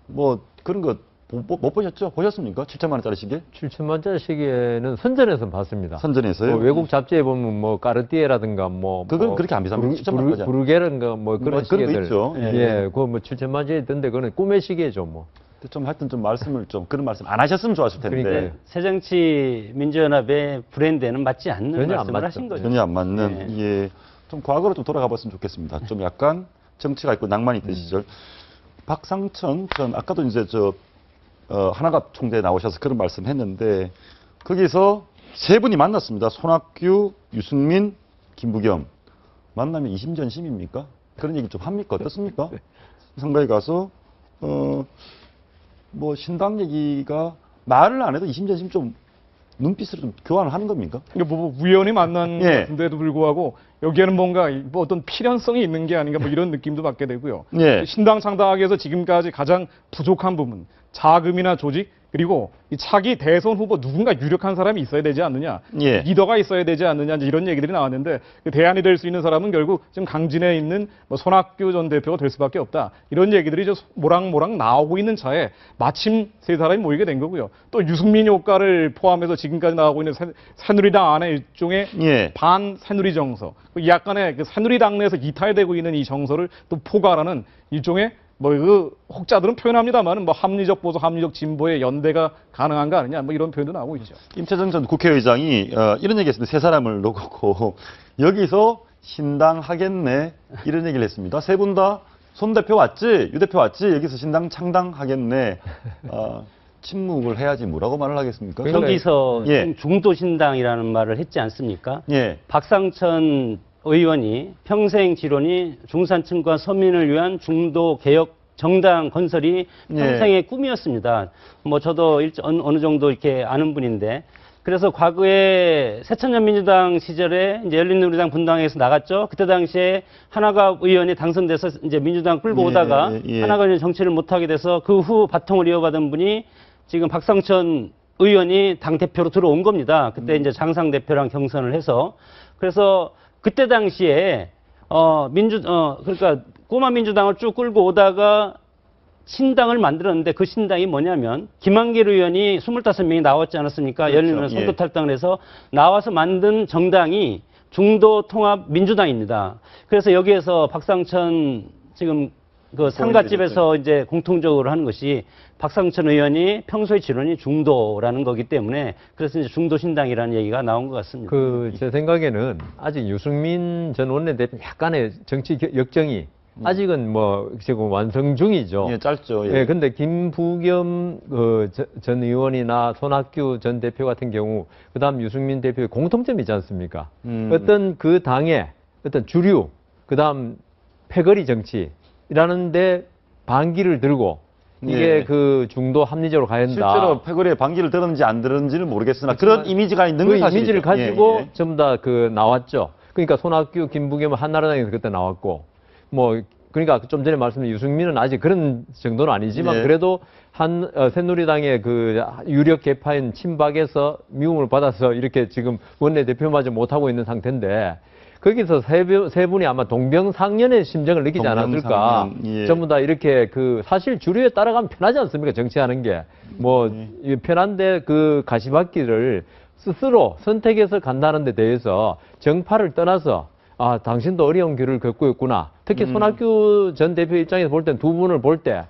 뭐 그런 거 못 보셨죠? 보셨습니까? 7천만 원짜리 시계? 7천만 원짜리 시계는 선전에서 봤습니다. 선전에서요? 뭐 외국 잡지에 보면 뭐 까르띠에라든가 뭐 그건 그렇게 안 비쌉니다. 7천만 원까지. 부르게라든가 뭐 그런 그런 거 시계들. 있죠. 예, 그거 뭐 7천만 원짜리 있던데 그거는 꿈의 시계죠, 뭐. 좀 하여튼 좀 말씀을 좀 그런 말씀 안 하셨으면 좋았을 텐데. 그러니까요. 새정치민주연합의 브랜드에는 맞지 않는 전혀 안 말씀을 맞죠. 하신 거죠. 전혀 안 맞는. 예. 좀 과거로 좀 돌아가 봤으면 좋겠습니다. 좀 약간 정치가 있고 낭만이 있던 시절. 박상천 전 아까도 이제 하나갑 총대에 나오셔서 그런 말씀 했는데 거기서 세 분이 만났습니다. 손학규, 유승민, 김부겸. 만나면 이심전심입니까? 그런 얘기 좀 합니까? 어떻습니까? 선거에 가서 뭐 신당 얘기가 말을 안 해도 이심전심 좀 눈빛으로 좀 교환을 하는 겁니까? 이게 뭐 우연히 만난 예. 건데도 불구하고 여기에는 뭔가 뭐 어떤 필연성이 있는 게 아닌가 뭐 이런 느낌도 받게 되고요. 예. 신당 창당하기 위해서 지금까지 가장 부족한 부분, 자금이나 조직, 그리고 이 차기 대선 후보 누군가 유력한 사람이 있어야 되지 않느냐, 예. 리더가 있어야 되지 않느냐, 이제 이런 얘기들이 나왔는데 그 대안이 될 수 있는 사람은 결국 지금 강진에 있는 뭐 손학규 전 대표가 될 수밖에 없다. 이런 얘기들이 저 모락모락 나오고 있는 차에 마침 세 사람이 모이게 된 거고요. 또 유승민 효과를 포함해서 지금까지 나오고 있는 새누리당 안에 일종의 예. 반 새누리 정서, 약간의 그 새누리당 내에서 이탈되고 있는 이 정서를 또 포괄하는 일종의 뭐 그 혹자들은 표현합니다만은 뭐 합리적 보수, 합리적 진보의 연대가 가능한 거 아니냐, 뭐 이런 표현도 나오고 있죠. 임채정 전 국회의장이 이런 얘기했습니다. 세 사람을 놓고 여기서 신당 하겠네 이런 얘기를 했습니다. 세 분 다 손 대표 왔지, 유 대표 왔지, 여기서 신당 창당하겠네. 침묵을 해야지 뭐라고 말을 하겠습니까? 여기서 예. 중도신당이라는 말을 했지 않습니까? 예. 박상천 의원이 평생 지론이 중산층과 서민을 위한 중도 개혁 정당 건설이 평생의 꿈이었습니다. 뭐 저도 어느 정도 이렇게 아는 분인데, 그래서 과거에 새천년 민주당 시절에 이제 열린우리당 분당에서 나갔죠. 그때 당시에 하나갑 의원이 당선돼서 이제 민주당 끌고 오다가 하나갑 의원이 정치를 못하게 돼서 그 후 바통을 이어받은 분이 지금 박상천 의원이 당 대표로 들어온 겁니다. 그때 이제 장상 대표랑 경선을 해서, 그래서 그때 당시에 그러니까 꼬마 민주당을 쭉 끌고 오다가 신당을 만들었는데, 그 신당이 뭐냐면 김한길 의원이 25명이 나왔지 않았습니까? 그렇죠. 열린우리당 선거 탈당을 해서 나와서 만든 정당이 중도 통합 민주당입니다. 그래서 여기에서 박상천 지금 그 상가집에서 이제 공통적으로 하는 것이 박상천 의원이 평소의 지론이 중도라는 거기 때문에, 그래서 이제 중도 신당이라는 얘기가 나온 것 같습니다. 제 생각에는 아직 유승민 전 원내대표 약간의 정치 역정이 아직은 뭐 지금 완성 중이죠. 예, 짧죠. 예. 예, 근데 김부겸 전 의원이나 손학규 전 대표 같은 경우, 그다음 유승민 대표의 공통점이 있지 않습니까? 어떤 그 당의 어떤 주류, 그다음 패거리 정치라는데 반기를 들고 이게 그 중도 합리적으로 가야 된다. 실제로 패거리에 반기를 들었는지 안 들었는지는 모르겠으나 그런 이미지가 있는 건 사실이죠. 이미지를 가지고 전부 다 나왔죠. 그러니까 손학규, 김부겸은 한나라당에서 그때 나왔고, 뭐 그러니까 좀 전에 말씀드린 유승민은 아직 그런 정도는 아니지만 그래도 새누리당의 그 유력 개파인 친박에서 미움을 받아서 이렇게 지금 원내대표마저 못하고 있는 상태인데, 거기서 세 분이 아마 동병상련의 심정을 느끼지 않았을까. 전부 다 이렇게 사실 주류에 따라가면 편하지 않습니까? 정치하는 게. 뭐, 편한데 그 가시밭길을 스스로 선택해서 간다는 데 대해서 정파를 떠나서, 당신도 어려운 길을 걷고 있구나. 특히 손학규 전 대표 입장에서 볼 땐 두 분을 볼 때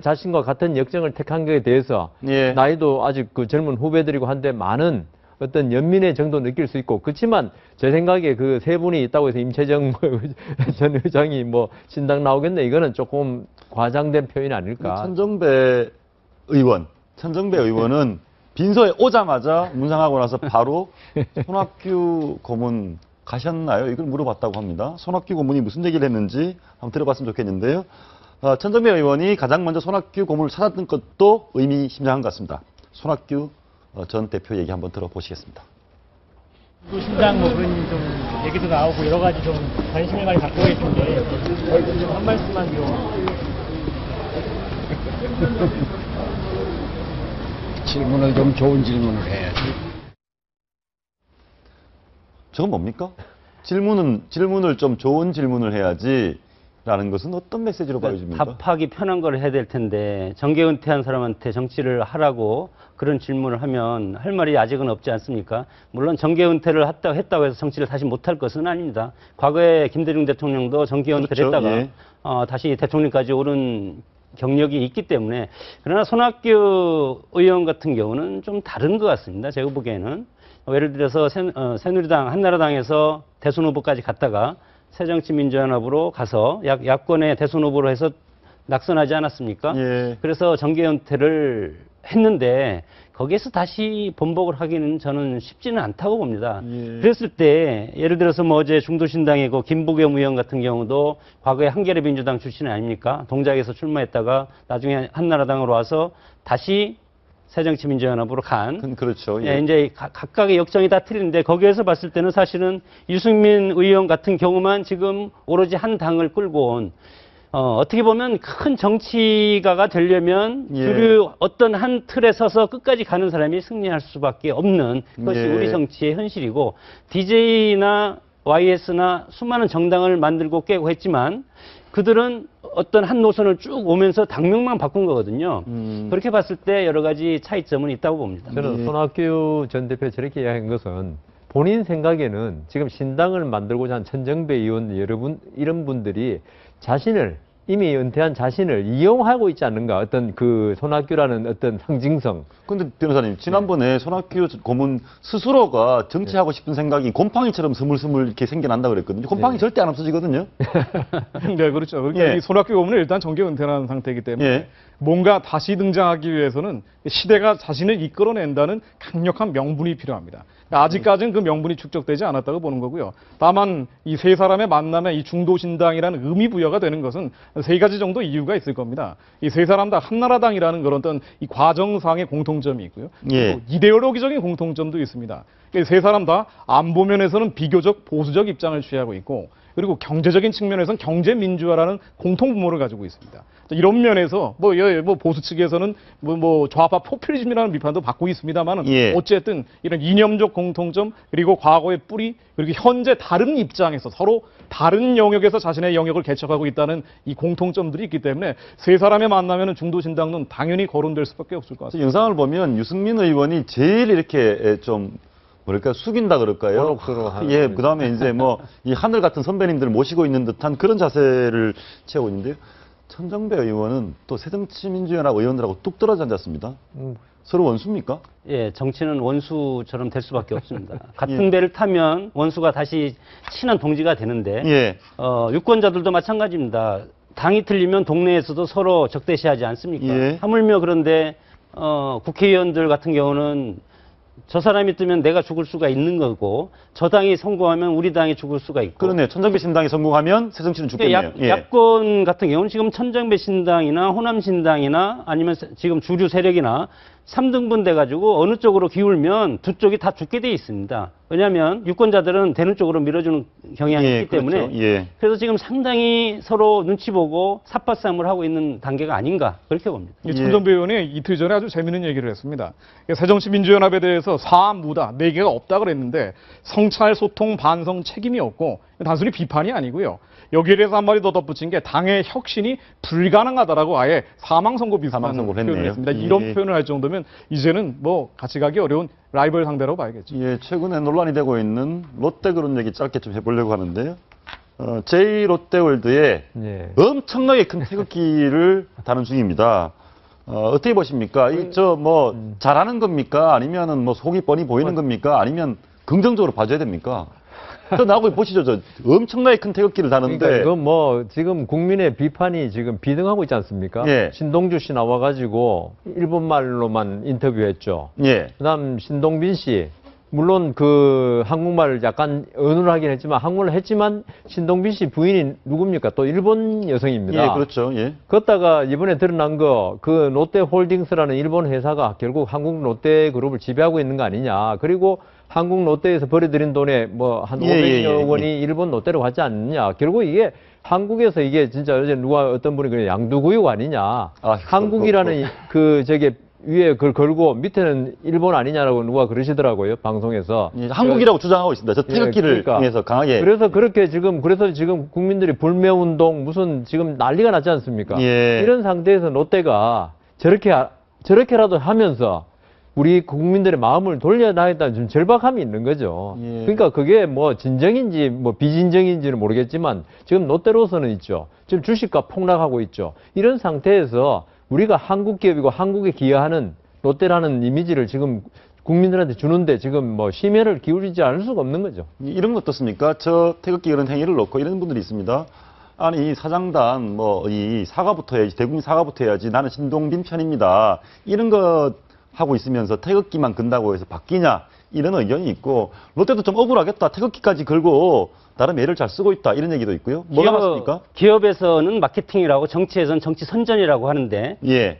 자신과 같은 역정을 택한 것에 대해서 나이도 아직 젊은 후배들이고 한데 많은 어떤 연민의 정도 느낄 수 있고, 그렇지만 제 생각에 그 세 분이 있다고 해서 임채정 전 의장이 뭐 신당 나오겠네, 이거는 조금 과장된 표현이 아닐까. 천정배 의원은 빈소에 오자마자 문상하고 나서 바로 손학규 고문 가셨나요? 이걸 물어봤다고 합니다. 손학규 고문이 무슨 얘기를 했는지 한번 들어봤으면 좋겠는데요. 천정배 의원이 가장 먼저 손학규 고문을 찾았던 것도 의미심장한 것 같습니다. 손학규 전 대표 얘기 한번 들어보시겠습니다. 신당 뭐 그런 좀 얘기도 나오고 여러 가지 좀 관심을 많이 갖고 계신데 좀 한 말씀만 좀. 질문을 좀 좋은 질문을 해야지. 저건 뭡니까? 질문을 좀 좋은 질문을 해야지. 라는 것은 어떤 메시지로 보여집니까? 답하기 편한 걸 해야 될 텐데 정계 은퇴한 사람한테 정치를 하라고 그런 질문을 하면 할 말이 아직은 없지 않습니까? 물론 정계 은퇴를 했다고 해서 정치를 다시 못할 것은 아닙니다. 과거에 김대중 대통령도 정계 은퇴를 그렇죠. 했다가 예. 다시 대통령까지 오른 경력이 있기 때문에 그러나 손학규 의원 같은 경우는 좀 다른 것 같습니다. 제가 보기에는 예를 들어서 새누리당, 한나라당에서 대선 후보까지 갔다가 새정치민주연합으로 가서 야권의 대선 후보로 해서 낙선하지 않았습니까? 예. 그래서 정계 은퇴를 했는데 거기에서 다시 번복을 하기는 저는 쉽지는 않다고 봅니다. 예. 그랬을 때 예를 들어서 뭐 어제 중도신당이고 김부겸 의원 같은 경우도 과거에 한겨레민주당 출신 아닙니까? 동작에서 출마했다가 나중에 한나라당으로 와서 다시 새정치민주연합으로 간. 그렇죠. 예, 이제 각각의 역정이 다 틀린데 거기에서 봤을 때는 사실은 유승민 의원 같은 경우만 지금 오로지 한 당을 끌고 온 어떻게 보면 큰 정치가가 되려면 예. 주류 어떤 한 틀에 서서 끝까지 가는 사람이 승리할 수밖에 없는 것이 예. 우리 정치의 현실이고 DJ나 YS나 수많은 정당을 만들고 깨고 했지만 그들은 어떤 한 노선을 쭉 오면서 당명만 바꾼 거거든요. 그렇게 봤을 때 여러 가지 차이점은 있다고 봅니다. 저는 손학규 전 대표 저렇게 이야기한 것은 본인 생각에는 지금 신당을 만들고자 한 천정배 의원 여러분 이런 분들이 자신을 이미 은퇴한 자신을 이용하고 있지 않는가 어떤 그 손학규라는 어떤 상징성. 근데 변호사님 지난번에 손학규 고문 스스로가 정치하고 싶은 생각이 곰팡이처럼 스물스물 이렇게 생겨난다 그랬거든요. 곰팡이 절대 안 없어지거든요. 네, 그렇죠. 그러니까 예. 이 손학규 고문은 일단 정계 은퇴한 상태이기 때문에 예. 뭔가 다시 등장하기 위해서는 시대가 자신을 이끌어낸다는 강력한 명분이 필요합니다. 그러니까 아직까지는 그 명분이 축적되지 않았다고 보는 거고요. 다만 이 세 사람의 만남에 이 중도신당이라는 의미 부여가 되는 것은 세 가지 정도 이유가 있을 겁니다. 이 세 사람 다 한나라당이라는 그런 어떤 이 과정상의 공통점이 있고요. 예. 그리고 이데올로기적인 공통점도 있습니다. 이 세 사람 다 안보 면에서는 비교적 보수적 입장을 취하고 있고 그리고 경제적인 측면에서는 경제민주화라는 공통분모를 가지고 있습니다. 이런 면에서 뭐 보수 측에서는 뭐 좌파 포퓰리즘이라는 비판도 받고 있습니다만은 예. 어쨌든 이런 이념적 공통점 그리고 과거의 뿌리 그리고 현재 다른 입장에서 서로 다른 영역에서 자신의 영역을 개척하고 있다는 이 공통점들이 있기 때문에 세 사람의 만나면은 중도신당은 당연히 거론될 수밖에 없을 것 같습니다. 영상을 보면 유승민 의원이 제일 이렇게 좀 뭐랄까 숙인다 그럴까요? 얼룩덜룩하는 예, 그 다음에 이제 뭐 이 하늘 같은 선배님들을 모시고 있는 듯한 그런 자세를 채우고 있는데요. 천정배 의원은 또 새정치민주연합 의원들하고 뚝 떨어져 앉았습니다. 서로 원수입니까? 예, 정치는 원수처럼 될 수밖에 없습니다. 같은 배를 타면 원수가 다시 친한 동지가 되는데 예. 유권자들도 마찬가지입니다. 당이 틀리면 동네에서도 서로 적대시하지 않습니까? 예. 하물며 그런데 국회의원들 같은 경우는 저 사람이 뜨면 내가 죽을 수가 있는 거고 저 당이 성공하면 우리 당이 죽을 수가 있고. 그러네. 천정배 신당이 성공하면 새정치는 죽겠네요. 예. 야권 같은 경우는 지금 천정배 신당이나 호남 신당이나 아니면 지금 주류 세력이나 3등분 돼가지고 어느 쪽으로 기울면 두 쪽이 다 죽게 돼 있습니다. 왜냐하면 유권자들은 되는 쪽으로 밀어주는 경향이 예, 있기 때문에 그렇죠. 예. 그래서 지금 상당히 서로 눈치 보고 삿바싸움을 하고 있는 단계가 아닌가 그렇게 봅니다. 천정배 의원이 이틀 전에 아주 재미있는 얘기를 했습니다. 새정치민주연합에 대해서 사무다, 4개가 없다 그랬는데 성찰, 소통, 반성, 책임이 없고 단순히 비판이 아니고요. 여기에 대해서 한마디 더 덧붙인 게 당의 혁신이 불가능하다라고 아예 사망선고 비슷한 표현을 했습니다. 이런 예. 표현을 할 정도면 이제는 뭐 같이 가기 어려운 라이벌 상대라고 봐야겠죠. 예, 최근에 논란이 되고 있는 롯데그룹 얘기 짧게 좀 해보려고 하는데요. J롯데월드에 예. 엄청나게 큰 태극기를 다는 중입니다. 어떻게 보십니까? 잘하는 겁니까? 아니면은 뭐 속이 뻔히 보이는 겁니까? 아니면 긍정적으로 봐줘야 됩니까? 나하고 보시죠. 저 엄청나게 큰 태극기를 다는데. 그러니까 이건 뭐 지금 국민의 비판이 지금 비등하고 있지 않습니까? 예. 신동주 씨 나와가지고 일본말로만 인터뷰했죠. 예. 그다음 신동빈 씨. 물론 그 한국말을 약간 언어를 하긴 했지만 한국말을 했지만 신동빈 씨 부인이 누굽니까? 또 일본 여성입니다. 예, 그렇죠. 예. 그렇다가 이번에 드러난 거 그 롯데홀딩스라는 일본 회사가 결국 한국 롯데그룹을 지배하고 있는 거 아니냐. 그리고 한국 롯데에서 벌어들인 돈에 뭐 한 500여 원이 일본 롯데로 가지 않느냐. 결국 이게 한국에서 이게 진짜 어제 누가 어떤 분이 그래 양두구육 아니냐. 한국이라는 그 저게 위에 그걸 걸고 밑에는 일본 아니냐라고 누가 그러시더라고요, 방송에서. 예, 한국이라고 주장하고 있습니다. 저 태극기를 그러니까. 통해서 강하게. 그래서 지금 국민들이 불매운동 무슨 지금 난리가 났지 않습니까? 예. 이런 상태에서 롯데가 저렇게라도 하면서 우리 국민들의 마음을 돌려놔야겠다는 좀 절박함이 있는 거죠. 예. 그러니까 그게 뭐 진정인지 뭐 비진정인지는 모르겠지만 지금 롯데로서는 있죠. 지금 주식가 폭락하고 있죠. 이런 상태에서 우리가 한국 기업이고 한국에 기여하는 롯데라는 이미지를 지금 국민들한테 주는데 지금 뭐 심혈을 기울이지 않을 수가 없는 거죠. 이런 거 어떻습니까? 저 태극기 이런 행위를 놓고 이런 분들이 있습니다. 아니 사장단 뭐 이 사과부터 해야지, 대국민 사과부터 해야지, 나는 신동빈 편입니다. 이런 거 하고 있으면서 태극기만 건다고 해서 바뀌냐, 이런 의견이 있고, 롯데도 좀 억울하겠다, 태극기까지 걸고 나름 애를 잘 쓰고 있다, 이런 얘기도 있고요. 뭐가 맞습니까? 기업에서는 마케팅이라고, 정치에서는 정치 선전이라고 하는데 예.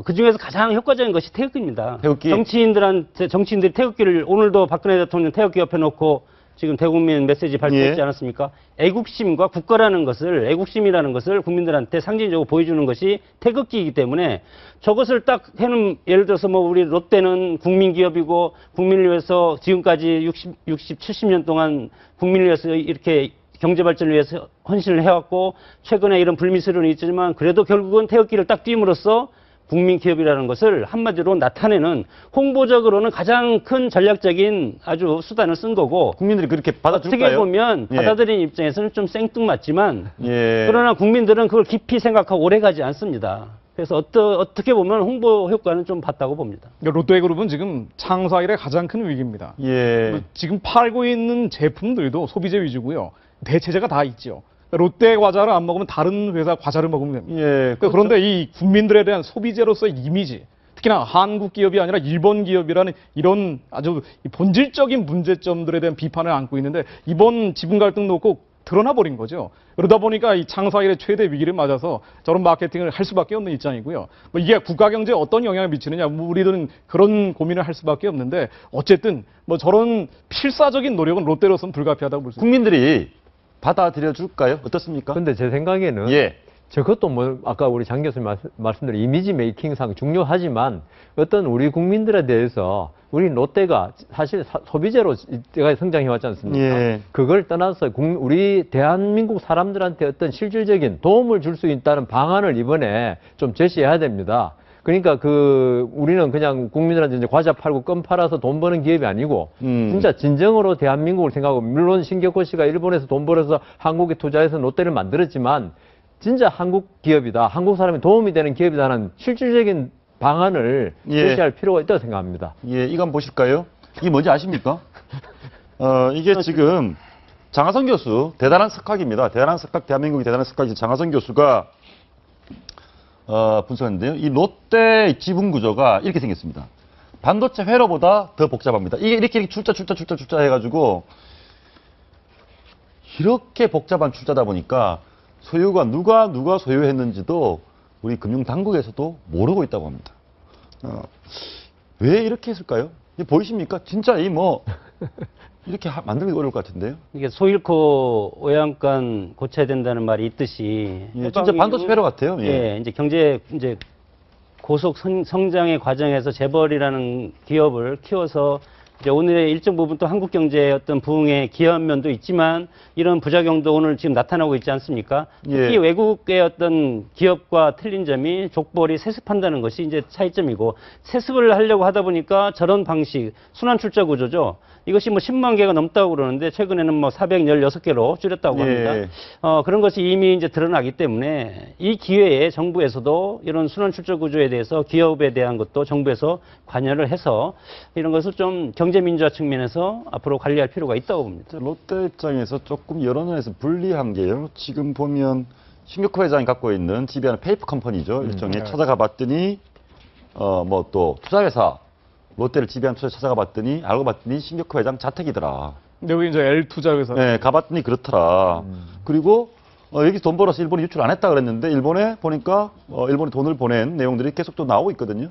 그 중에서 가장 효과적인 것이 태극기입니다. 태극기. 정치인들이 태극기를, 오늘도 박근혜 대통령 태극기 옆에 놓고 지금 대국민 메시지 발표했지 예. 않았습니까? 애국심과 국가라는 것을, 애국심이라는 것을 국민들한테 상징적으로 보여주는 것이 태극기이기 때문에 저것을 딱 해놓은, 예를 들어서 뭐 우리 롯데는 국민기업이고 국민을 위해서 지금까지 70년 동안 국민을 위해서 이렇게 경제발전을 위해서 헌신을 해왔고 최근에 이런 불미스러움이 있지만 그래도 결국은 태극기를 딱 띄움으로써 국민기업이라는 것을 한마디로 나타내는, 홍보적으로는 가장 큰 전략적인 아주 수단을 쓴 거고, 국민들이 그렇게 받아줄까요? 어떻게 보면 예. 받아들이는 입장에서는 좀 생뚱맞지만 예. 그러나 국민들은 그걸 깊이 생각하고 오래가지 않습니다. 그래서 어떻게 보면 홍보 효과는 좀 봤다고 봅니다. 롯데그룹은 지금 창사 이래 가장 큰 위기입니다. 예. 지금 팔고 있는 제품들도 소비재 위주고요. 대체재가 다 있죠. 롯데 과자를 안 먹으면 다른 회사 과자를 먹으면 됩니다. 예. 그렇죠. 그런데 이 국민들에 대한 소비재로서의 이미지, 특히나 한국 기업이 아니라 일본 기업이라는 이런 아주 본질적인 문제점들에 대한 비판을 안고 있는데 이번 지분 갈등 놓고 드러나 버린 거죠. 그러다 보니까 이 창사일의 최대 위기를 맞아서 저런 마케팅을 할 수밖에 없는 입장이고요. 뭐 이게 국가 경제에 어떤 영향을 미치느냐, 뭐 우리들은 그런 고민을 할 수밖에 없는데 어쨌든 뭐 저런 필사적인 노력은 롯데로서는 불가피하다고 볼 수 있습니다. 국민들이 받아들여 줄까요? 어떻습니까? 근데 제 생각에는 예. 저것도 뭐 아까 우리 장 교수님 말씀드린 이미지 메이킹상 중요하지만 어떤 우리 국민들에 대해서 우리 롯데가 사실 소비재로 이때가 성장해 왔지 않습니까? 예. 그걸 떠나서 우리 대한민국 사람들한테 어떤 실질적인 도움을 줄 수 있다는 방안을 이번에 좀 제시해야 됩니다. 그러니까 우리는 그냥 국민들한테 이제 과자 팔고 껌 팔아서 돈 버는 기업이 아니고 진짜 진정으로 대한민국을 생각하고, 물론 신격호 씨가 일본에서 돈 벌어서 한국에 투자해서 롯데를 만들었지만 진짜 한국 기업이다, 한국 사람이 도움이 되는 기업이다는 실질적인 방안을 예. 제시할 필요가 있다고 생각합니다. 예, 이거 한번 보실까요? 이게 뭔지 아십니까? 이게 지금 장하성 교수, 대단한 석학입니다. 대단한 석학, 대한민국의 대단한 석학이 장하성 교수가 분석했는데요. 이 롯데 지분 구조가 이렇게 생겼습니다. 반도체 회로보다 더 복잡합니다. 이게 이렇게 출자 해가지고 이렇게 복잡한 출자다 보니까 소유가 누가 소유했는지도 우리 금융당국에서도 모르고 있다고 합니다. 왜 이렇게 했을까요? 보이십니까? 진짜 이렇게 만들기 어려울 것 같은데요. 이게 소 잃고 오양간 고쳐야 된다는 말이 있듯이, 예, 진짜 반도체 회로 같아요. 예, 이제 경제 고속 성장의 과정에서 재벌이라는 기업을 키워서 이제 오늘의 일정 부분 또 한국 경제의 어떤 부흥에 기여한 면도 있지만 이런 부작용도 오늘 지금 나타나고 있지 않습니까? 특히 예. 외국의 어떤 기업과 틀린 점이 족벌이 세습한다는 것이 이제 차이점이고, 세습을 하려고 하다 보니까 저런 방식, 순환 출자 구조죠. 이것이 뭐 10만 개가 넘다고 그러는데 최근에는 뭐 416개로 줄였다고 합니다. 예. 그런 것이 이미 이제 드러나기 때문에 이 기회에 정부에서도 이런 순환 출자 구조에 대해서 기업에 대한 것도 정부에서 관여를 해서 이런 것을 좀 경제 민주화 측면에서 앞으로 관리할 필요가 있다고 봅니다. 롯데 입장에서 조금 여러 면에서 불리한 게요. 지금 보면 신격호 회장이 갖고 있는 지배하는 페이퍼 컴퍼니죠. 일종의 찾아가 봤더니 뭐 또 투자회사 롯데를 지배하는 투자 찾아가 봤더니 알고 봤더니 신격호 회장 자택이더라. 여기 이제 L투자회사. 네, 가봤더니 그렇더라. 그리고 여기 돈 벌어서 일본에 유출 안 했다 그랬는데 일본에 보니까 일본에 돈을 보낸 내용들이 계속 또 나오고 있거든요.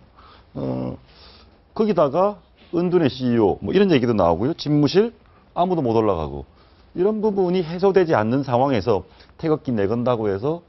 거기다가 은둔의 CEO 뭐 이런 얘기도 나오고요. 집무실 아무도 못 올라가고 이런 부분이 해소되지 않는 상황에서 태극기 내건다고 해서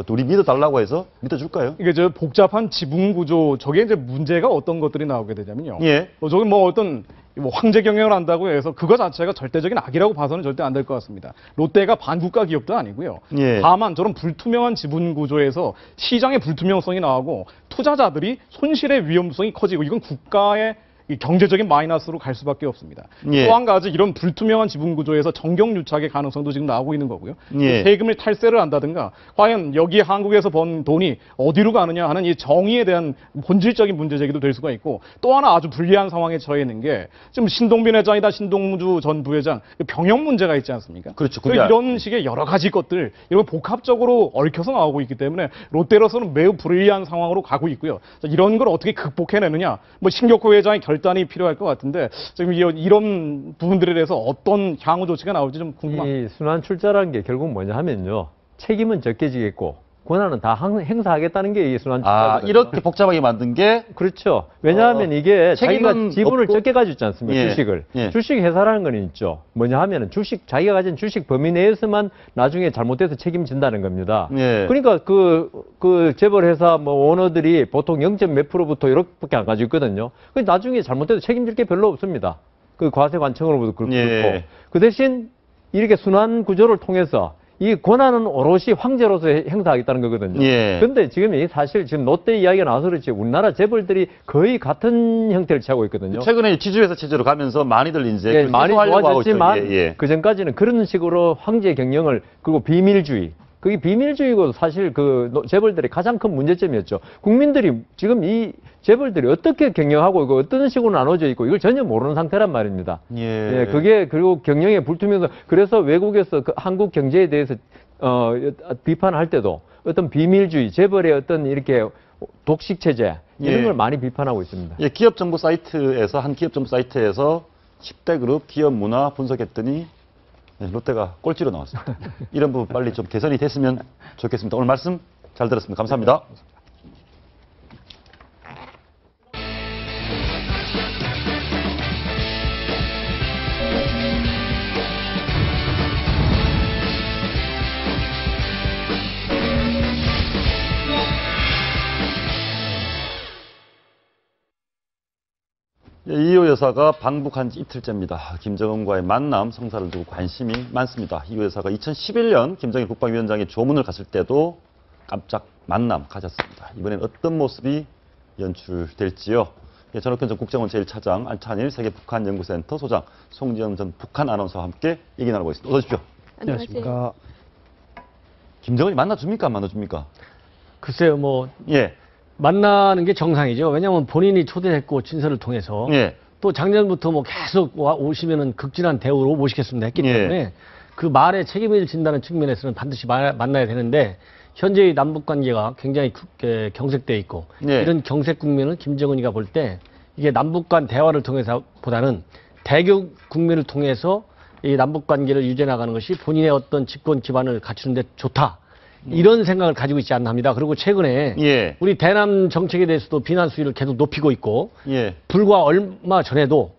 또 우리 믿어달라고 해서 믿어줄까요? 이게 저 복잡한 지분 구조, 저게 이제 문제가 어떤 것들이 나오게 되냐면요. 예. 저게 뭐 어떤 뭐 황제 경영을 한다고 해서 그거 자체가 절대적인 악이라고 봐서는 절대 안 될 것 같습니다. 롯데가 반국가 기업도 아니고요. 예. 다만 저런 불투명한 지분 구조에서 시장의 불투명성이 나오고 투자자들이 손실의 위험성이 커지고 이건 국가의 이 경제적인 마이너스로 갈 수밖에 없습니다. 예. 또 한 가지 이런 불투명한 지분 구조에서 정경유착의 가능성도 지금 나오고 있는 거고요. 예. 세금을 탈세를 한다든가 과연 여기 한국에서 번 돈이 어디로 가느냐 하는 이 정의에 대한 본질적인 문제 제기도 될 수가 있고 또 하나 아주 불리한 상황에 처해 있는 게 지금 신동빈 회장이다 신동주 전 부회장 병역 문제가 있지 않습니까? 그렇죠. 이런 식의 여러 가지 것들 이런 복합적으로 얽혀서 나오고 있기 때문에 롯데로서는 매우 불리한 상황으로 가고 있고요. 이런 걸 어떻게 극복해내느냐 뭐 신격호 회장의 결단이 필요할 것 같은데 지금 이런 부분들에 대해서 어떤 향후 조치가 나올지 좀 궁금합니다. 이 순환 출자라는 게 결국 뭐냐 하면요. 책임은 적게 지겠고 권한은 다 행사하겠다는 게 이 순환 출자거든요. 이렇게 복잡하게 만든 게 그렇죠. 왜냐하면 이게 자기가 책임은 지분을 없고? 적게 가지고 있지 않습니까? 예. 주식을. 예. 주식 회사라는 건 있죠. 뭐냐 하면은 자기가 가진 주식 범위 내에서만 나중에 잘못돼서 책임진다는 겁니다. 예. 그러니까 그 재벌 회사 뭐 오너들이 보통 0. 몇 %부터 이렇게 안 가지고 있거든요. 그 나중에 잘못돼도 책임질 게 별로 없습니다. 그 과세관청으로부터 그렇고. 예. 그 대신 이렇게 순환 구조를 통해서 이 권한은 오롯이 황제로서 행사하겠다는 거거든요. 예. 근데 지금 사실 지금 롯데 이야기가 나와서 그렇지 우리나라 재벌들이 거의 같은 형태를 취하고 있거든요. 최근에 지주회사 체제로 가면서 많이들 이제 예, 많이 하려고 하고 좋아졌지만 있죠. 예. 그 전까지는 그런 식으로 황제 경영을 그리고 비밀주의 그게 비밀주의고 사실 그 재벌들의 가장 큰 문제점이었죠. 국민들이 지금 이 재벌들이 어떻게 경영하고 이거 어떤 식으로 나눠져 있고 이걸 전혀 모르는 상태란 말입니다. 예. 그게 그리고 경영의 불투명성 그래서 외국에서 그 한국 경제에 대해서 비판할 때도 어떤 비밀주의 재벌의 어떤 이렇게 독식 체제 이런 예. 걸 많이 비판하고 있습니다. 예, 기업 정보 사이트에서 한 기업 정보 사이트에서 10대 그룹 기업 문화 분석했더니 롯데가 꼴찌로 나왔습니다. 이런 부분 빨리 좀 개선이 됐으면 좋겠습니다. 오늘 말씀 잘 들었습니다. 감사합니다. 이호 여사가 방북한 지 이틀째입니다. 김정은과의 만남, 성사를 두고 관심이 많습니다. 이호 여사가 2011년 김정일 국방위원장이 조문을 갔을 때도 깜짝 만남 가졌습니다. 이번엔 어떤 모습이 연출될지요. 전옥현 전 국정원 제1차장, 안찬일 세계북한연구센터 소장, 송지영 전 북한 아나운서와 함께 얘기 나눠보겠습니다. 어서 오십시오. 안녕하십니까. 김정은이 만나줍니까? 안 만나줍니까? 글쎄요, 뭐 예. 만나는 게 정상이죠. 왜냐하면 본인이 초대했고 친서를 통해서 예. 또 작년부터 뭐 계속 오시면은 극진한 대우로 모시겠습니다 했기 때문에 그 말에 책임을 진다는 측면에서는 반드시 만나야 되는데 현재의 남북 관계가 굉장히 경색돼 있고 이런 경색 국면을 김정은이가 볼 때 이게 남북 간 대화를 통해서보다는 대결 국면을 통해서 이 남북 관계를 유지해 나가는 것이 본인의 어떤 집권 기반을 갖추는 데 좋다. 이런 생각을 가지고 있지 않나 합니다. 그리고 최근에 우리 대남 정책에 대해서도 비난 수위를 계속 높이고 있고 불과 얼마 전에도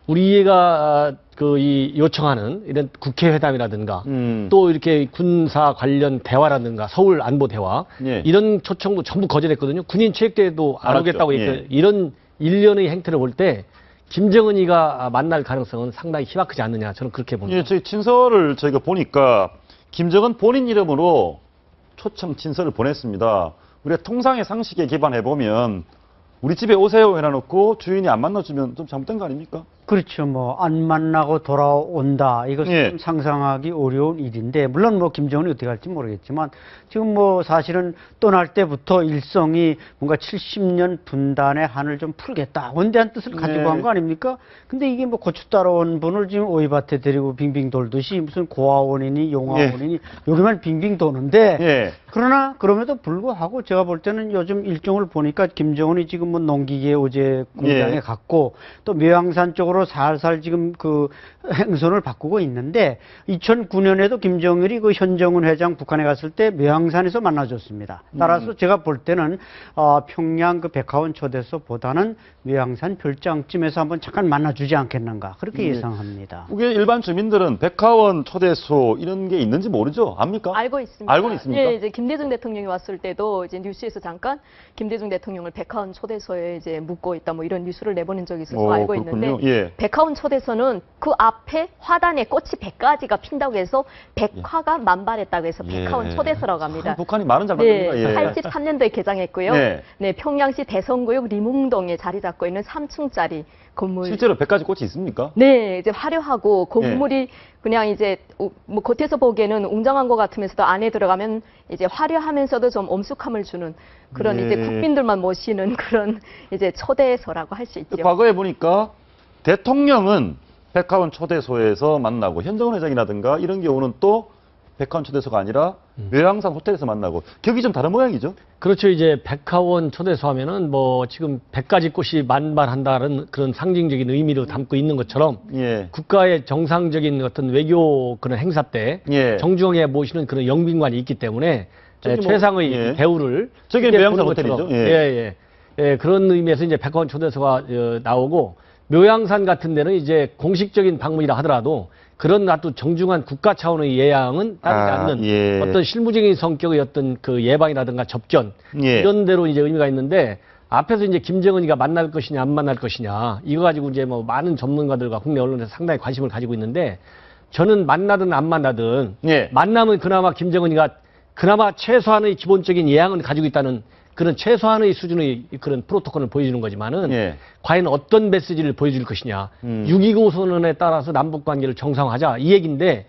우리가 이 요청하는 이런 국회 회담이라든가 또 이렇게 군사 관련 대화라든가 서울 안보 대화 이런 초청도 전부 거절했거든요. 군인 체육대회도 안 오겠다고 했거든요. 이런 일련의 행태를 볼 때 김정은이가 만날 가능성은 상당히 희박하지 않느냐 저는 그렇게 봅니다. 예, 저희 친서를 저희가 보니까 김정은 본인 이름으로 초청 친서를 보냈습니다. 우리가 통상의 상식에 기반해보면 우리 집에 오세요 해놔놓고 주인이 안 만나주면 좀 잘못된 거 아닙니까? 그렇죠. 뭐 안 만나고 돌아온다. 이것은 상상하기 어려운 일인데 물론 뭐 김정은이 어떻게 할지 모르겠지만 지금 뭐 사실은 떠날 때부터 일성이 뭔가 70년 분단의 한을 좀 풀겠다. 원대한 뜻을 가지고 한 거 아닙니까? 근데 이게 뭐 고추 따라온 분을 지금 오이밭에 데리고 빙빙 돌듯이 무슨 고아원이니 용화원이니 여기만 빙빙 도는데 그러나 그럼에도 불구하고 제가 볼 때는 요즘 일정을 보니까 김정은이 지금 뭐 농기계 어제 공장에 갔고 또 묘양산 쪽으로 쪽으로 살살 지금 그 행선을 바꾸고 있는데 2009년에도 김정일이 그 현정은 회장 북한에 갔을 때 묘양산에서 만나줬습니다. 따라서 제가 볼 때는 평양 그 백화원 초대소보다는 묘양산 별장쯤에서 한번 잠깐 만나주지 않겠는가 그렇게 예상합니다. 그게 일반 주민들은 백화원 초대소 이런 게 있는지 모르죠? 압니까? 알고 있습니다. 알고는 있습니까? 예, 이제 김대중 대통령이 왔을 때도 이제 뉴스에서 잠깐 김대중 대통령을 백화원 초대소에 이제 묻고 있다 뭐 이런 뉴스를 내보낸 적이 있어서 알고 그렇군요. 있는데 예. 백화원 초대소는 그 앞에 화단에 꽃이 100가지가 핀다고 해서 백화가 만발했다고 해서 백화원 초대소라고 합니다. 북한이 말은 잘 네, 맞습니다. 예. 83년도에 개장했고요. 네. 네, 평양시 대성구역 리뭉동에 자리 잡고 있는 3층짜리 건물. 실제로 100가지 꽃이 있습니까? 네, 이제 화려하고 건물이 그냥 이제 뭐 겉에서 보기에는 웅장한 것 같으면서도 안에 들어가면 이제 화려하면서도 좀 엄숙함을 주는 그런 네. 이제 국민들만 모시는 그런 이제 초대소라고 할 수 있죠. 과거에 보니까 대통령은 백화원 초대소에서 만나고 현정은 회장이라든가 이런 경우는 또 백화원 초대소가 아니라 묘양산 호텔에서 만나고 격이 좀 다른 모양이죠? 그렇죠. 이제 백화원 초대소 하면은 뭐 지금 100가지 꽃이 만발한다는 그런 상징적인 의미를 담고 있는 것처럼 국가의 정상적인 어떤 외교 그런 행사 때 정중하게 모시는 그런 영빈관이 있기 때문에 최상의 대우를 저게 묘양산 호텔이죠? 그런 의미에서 이제 백화원 초대소가 나오고 묘양산 같은 데는 이제 공식적인 방문이라 하더라도 그런 아주 정중한 국가 차원의 예양은 따르지 않는 어떤 실무적인 성격의 어떤 그 예방이라든가 접견 이런 데로 이제 의미가 있는데 앞에서 이제 김정은이가 만날 것이냐 안 만날 것이냐 이거 가지고 이제 뭐 많은 전문가들과 국내 언론에서 상당히 관심을 가지고 있는데 저는 만나든 안 만나든 만나면 그나마 김정은이가 그나마 최소한의 기본적인 예양은 가지고 있다는 그런 최소한의 수준의 그런 프로토콜을 보여주는 거지만은 과연 어떤 메시지를 보여줄 것이냐. 6.25 선언에 따라서 남북 관계를 정상화하자 이 얘기인데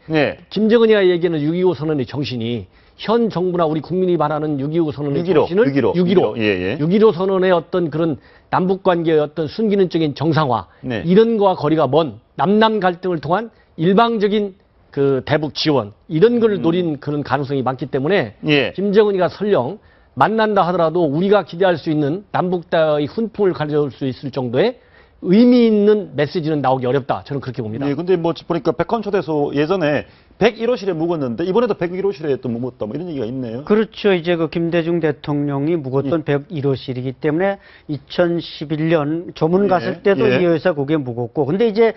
김정은이가 얘기하는 6.25 선언의 정신이 현 정부나 우리 국민이 바라는 6.25 선언의 정신을 6.15 선언의 어떤 그런 남북 관계의 어떤 순기능적인 정상화 이런 거와 거리가 먼 남남 갈등을 통한 일방적인 그 대북 지원 이런 걸 노린 그런 가능성이 많기 때문에 김정은이가 설령 만난다 하더라도 우리가 기대할 수 있는 남북다의 훈풍을 가져올 수 있을 정도의 의미 있는 메시지는 나오기 어렵다. 저는 그렇게 봅니다. 네, 근데 뭐 보니까 백화원 초대소 예전에 101호실에 묵었는데 이번에도 101호실에 또 묵었다 뭐 이런 얘기가 있네요. 그렇죠. 이제 그 김대중 대통령이 묵었던 101호실이기 때문에 2011년 조문 갔을 때도 이 여사 거기에 묵었고 근데 이제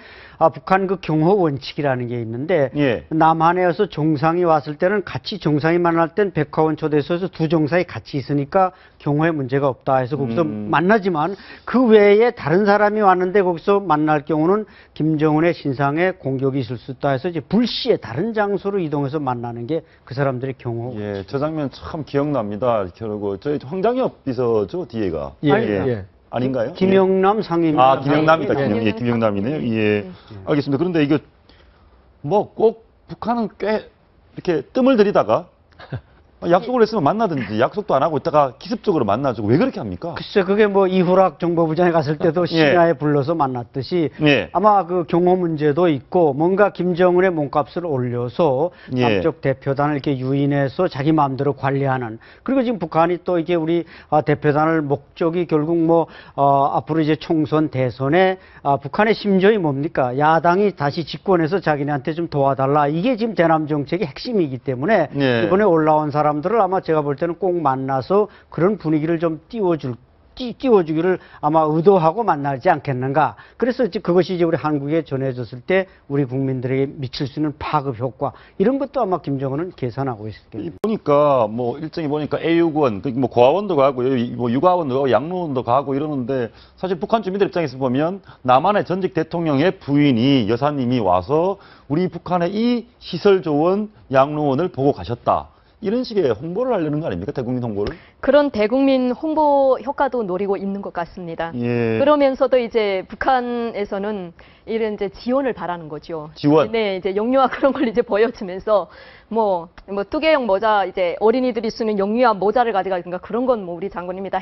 북한 그 경호 원칙이라는 게 있는데 남한에서 정상이 왔을 때는 같이 정상이 만날 땐 백화원 초대소에서 두 정상이 같이 있으니까 경호에 문제가 없다 해서 거기서 만나지만 그 외에 다른 사람이 왔는데 거기서 만날 경우는 김정은의 신상에 공격이 있을 수 있다 해서 이제 불시에 다른 장소로 이동해서 만나는 게 그 사람들의 경호. 저 장면 참 기억납니다. 그리고 저희 황장엽 비서죠 뒤에가. 아닌가요? 김영남 상임. 김영남이다. 김영남이네요. 알겠습니다. 그런데 이거 뭐 꼭 북한은 꽤 이렇게 뜸을 들이다가 약속을 했으면 만나든지 약속도 안 하고 있다가 기습적으로 만나주고 왜 그렇게 합니까? 글쎄 그게 뭐 이후락 정보부장에 갔을 때도 심야에 불러서 만났듯이 아마 그 경호 문제도 있고 뭔가 김정은의 몸값을 올려서 남쪽 대표단을 이렇게 유인해서 자기 마음대로 관리하는 그리고 지금 북한이 또 이게 우리 대표단을 목적이 결국 뭐 앞으로 이제 총선 대선에 북한의 심정이 뭡니까? 야당이 다시 집권해서 자기네한테 좀 도와달라 이게 지금 대남 정책의 핵심이기 때문에 이번에 올라온 사람들을 아마 제가 볼 때는 꼭 만나서 그런 분위기를 좀 띄워주기를 아마 의도하고 만나지 않겠는가. 그래서 이제 그것이 이제 우리 한국에 전해졌을 때 우리 국민들에게 미칠 수 있는 파급 효과 이런 것도 아마 김정은은 계산하고 있을 거예요. 보니까 뭐 일정이 보니까 애육원, 뭐 고아원도 가고 뭐 육아원도 가고 양로원도 가고 이러는데 사실 북한 주민들 입장에서 보면 남한의 전직 대통령의 부인이 여사님이 와서 우리 북한의 이 시설 좋은 양로원을 보고 가셨다. 이런 식의 홍보를 하려는 거 아닙니까? 대국민 홍보를? 그런 대국민 홍보 효과도 노리고 있는 것 같습니다. 그러면서도 이제 북한에서는 이런 이제 지원을 바라는 거죠. 지원? 네, 이제 영유아 그런 걸 이제 보여주면서 뭐 뚜개형 모자 이제 어린이들이 쓰는 영유아 모자를 가져가든가 그런 건 뭐 우리 장군님이 다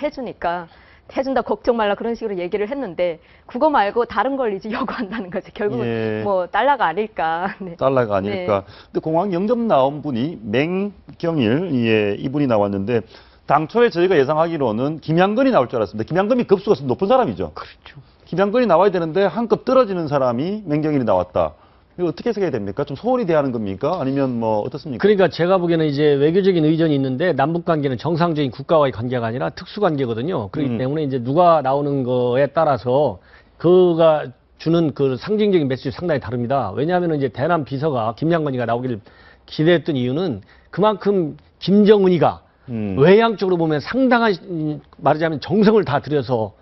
해준다 걱정 말라 그런 식으로 얘기를 했는데 그거 말고 다른 걸 이제 요구한다는 거죠. 결국은 뭐 달러가 아닐까. 달러가 아닐까. 근데 공항 영접 나온 분이 맹경일 이분이 나왔는데 당초에 저희가 예상하기로는 김양근이 나올 줄 알았습니다. 김양근이 급수가 높은 사람이죠. 그렇죠. 김양건이 나와야 되는데 한급 떨어지는 사람이 맹경일이 나왔다. 이거 어떻게 해석해야 됩니까? 좀 소홀히 대하는 겁니까? 아니면 뭐 어떻습니까? 그러니까 제가 보기에는 이제 외교적인 의전이 있는데 남북 관계는 정상적인 국가와의 관계가 아니라 특수 관계거든요. 그렇기 때문에 이제 누가 나오는 거에 따라서 그가 주는 그 상징적인 메시지 상당히 다릅니다. 왜냐하면 이제 대남 비서가 김양건이가 나오기를 기대했던 이유는 그만큼 김정은이가 외향적으로 보면 상당한 말하자면 정성을 다 들여서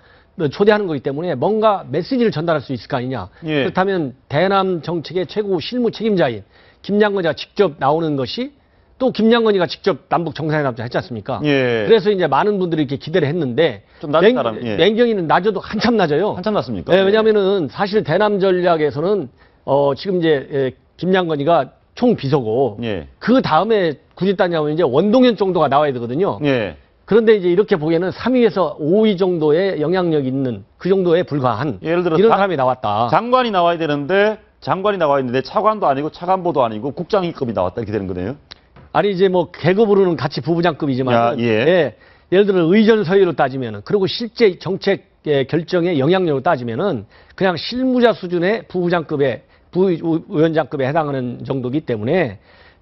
초대하는 거기 때문에 뭔가 메시지를 전달할 수 있을 거 아니냐. 예. 그렇다면 대남 정책의 최고 실무 책임자인 김양건이가 직접 나오는 것이 또 김양건이가 직접 남북 정상회담 했지 않습니까? 예. 그래서 이제 많은 분들이 이렇게 기대를 했는데 좀 낮은 사람, 예. 맹경이는 낮아도 한참 낮아요. 한참 낮습니까? 네, 왜냐하면은 사실 대남 전략에서는 지금 이제 김양건이가 총 비서고 예. 그 다음에 굳이 따지면 이제 원동현 정도가 나와야 되거든요. 예. 그런데 이제 이렇게 보기에는 3위에서 5위 정도의 영향력 있는 그 정도에 불과한 예를 들어 이런 사람이 나왔다. 장관이 나와야 되는데 장관이 나와 있는데 차관도 아니고 차관보도 아니고 국장급이 나왔다 이렇게 되는 거네요. 아니 이제 뭐 계급으로는 같이 부부장급이지만 예. 예를 들어 의전 서열로 따지면은 그리고 실제 정책 결정의 영향력으로 따지면은 그냥 실무자 수준의 부부장급의 부위원장급에 해당하는 정도이기 때문에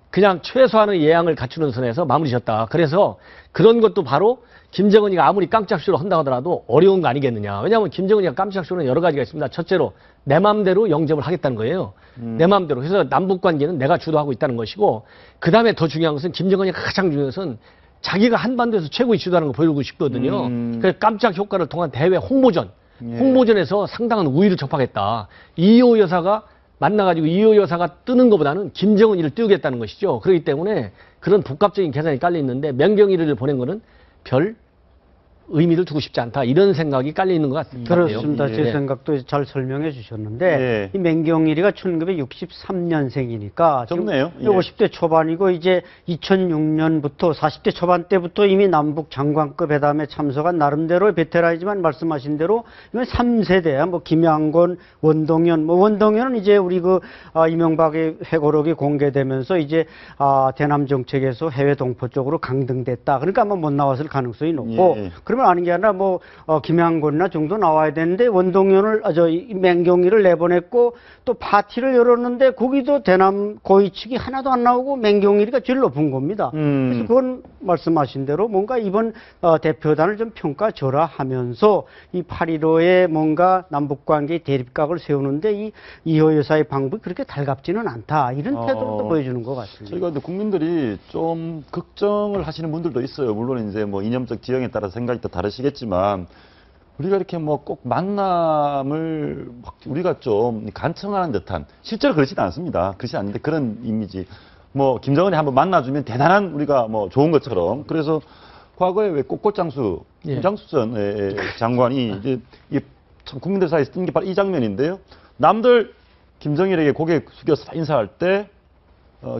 그냥 최소한의 예양을 갖추는 선에서 마무리 졌다. 그래서 그런 것도 바로 김정은이가 아무리 깜짝쇼를 한다고 하더라도 어려운 거 아니겠느냐. 왜냐하면 김정은이가 깜짝쇼는 여러 가지가 있습니다. 첫째로 내 마음대로 영접을 하겠다는 거예요. 내 마음대로. 그래서 남북관계는 내가 주도하고 있다는 것이고 그다음에 더 중요한 것은 김정은이가 가장 중요한 것은 자기가 한반도에서 최고의 지도하는 걸 보여주고 싶거든요. 그래서 깜짝 효과를 통한 대외 홍보전. 홍보전에서 상당한 우위를 접하겠다. 이호 여사가 만나가지고 이호 여사가 뜨는 것보다는 김정은이를 띄우겠다는 것이죠. 그렇기 때문에 그런 복합적인 계산이 깔려 있는데 맹경일을 보낸 거는 별 의미를 두고 싶지 않다. 이런 생각이 깔려 있는 것 같습니다. 그렇습니다. 제 생각도 잘 설명해 주셨는데 이 맹경일이가 1963년생이니까 젊네요. 50대 초반이고 이제 2006년부터 40대 초반 때부터 이미 남북 장관급 회담에 참석한 나름대로의 베테랑이지만 말씀하신 대로 이건 3세대야. 뭐 김양건, 원동현, 뭐 원동현은 이제 우리 이명박의 회고록이 공개되면서 이제 대남 정책에서 해외 동포 쪽으로 강등됐다. 그러니까 아마 못 나왔을 가능성이 높고 그러면 아는 게 아니라 김양건이나 정도 나와야 되는데 원동현을 맹경일을 내보냈고 또 파티를 열었는데 거기도 대남 고위 측이 하나도 안 나오고 맹경일이가 제일 높은 겁니다. 그래서 그건 말씀하신 대로 뭔가 이번 대표단을 좀 평가절하하면서 이 8.15에 뭔가 남북관계의 대립각을 세우는데 이 이호 여사의 방법이 그렇게 달갑지는 않다. 이런 태도를 또 보여주는 것 같습니다. 저희가 근데 국민들이 좀 걱정을 하시는 분들도 있어요. 물론 이제 뭐 이념적 지형에 따라 생각이 또 다르시겠지만 우리가 이렇게 뭐 꼭 만남을 우리가 좀 간청하는 듯한 실제로 그렇지는 않습니다. 그렇지 않는데 그런 이미지. 뭐 김정은이 한번 만나주면 대단한 우리가 뭐 좋은 것처럼 그래서 과거에 왜 꽃장수 김장수 전 장관이 이제 참 국민들 사이에서 뜬 게 바로 이 장면인데요. 남들 김정일에게 고개 숙여서 인사할 때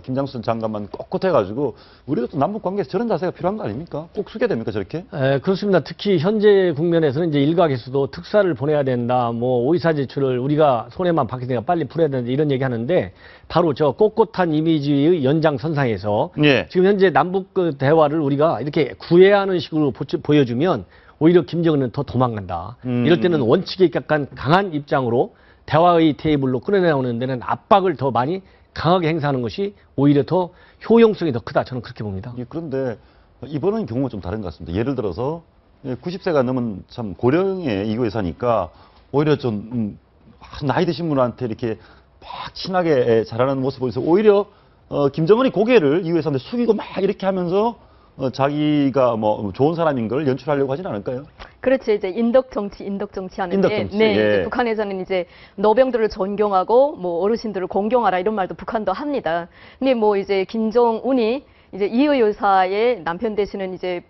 김장수 전 장관만 꼿꼿해가지고 우리도 또 남북 관계에서 저런 자세가 필요한 거 아닙니까? 꼭 숙여야 됩니까 저렇게? 그렇습니다. 특히 현재 국면에서는 이제 일각에서도 특사를 보내야 된다, 뭐 오이사제출을 우리가 손해만 받게 되니까 빨리 풀어야 된다 이런 얘기하는데 바로 저 꼿꼿한 이미지의 연장선상에서 지금 현재 남북 대화를 우리가 이렇게 구애하는 식으로 보여주면 오히려 김정은은 더 도망간다. 이럴 때는 원칙에 약간 강한 입장으로 대화의 테이블로 끌어내오는 데는 압박을 더 많이 강하게 행사하는 것이 오히려 더 효용성이 더 크다. 저는 그렇게 봅니다. 그런데 이번은 경우가 좀 다른 것 같습니다. 예를 들어서 90세가 넘은 참 고령의 이호 여사니까 오히려 좀 나이 드신 분한테 이렇게 막 친하게 잘하는 모습을 보여서 오히려 김정은이 고개를 이호 여사한테 숙이고 막 이렇게 하면서 자기가 뭐 좋은 사람인 걸 연출하려고 하진 않을까요? 그렇지. 이제 인덕 정치 하는데 이제 북한에서는 이제 노병들을 존경하고 뭐 어르신들을 공경하라 이런 말도 북한도 합니다. 근데 뭐 이제 김정은이 이제 이호 여사의 남편 되시는 이제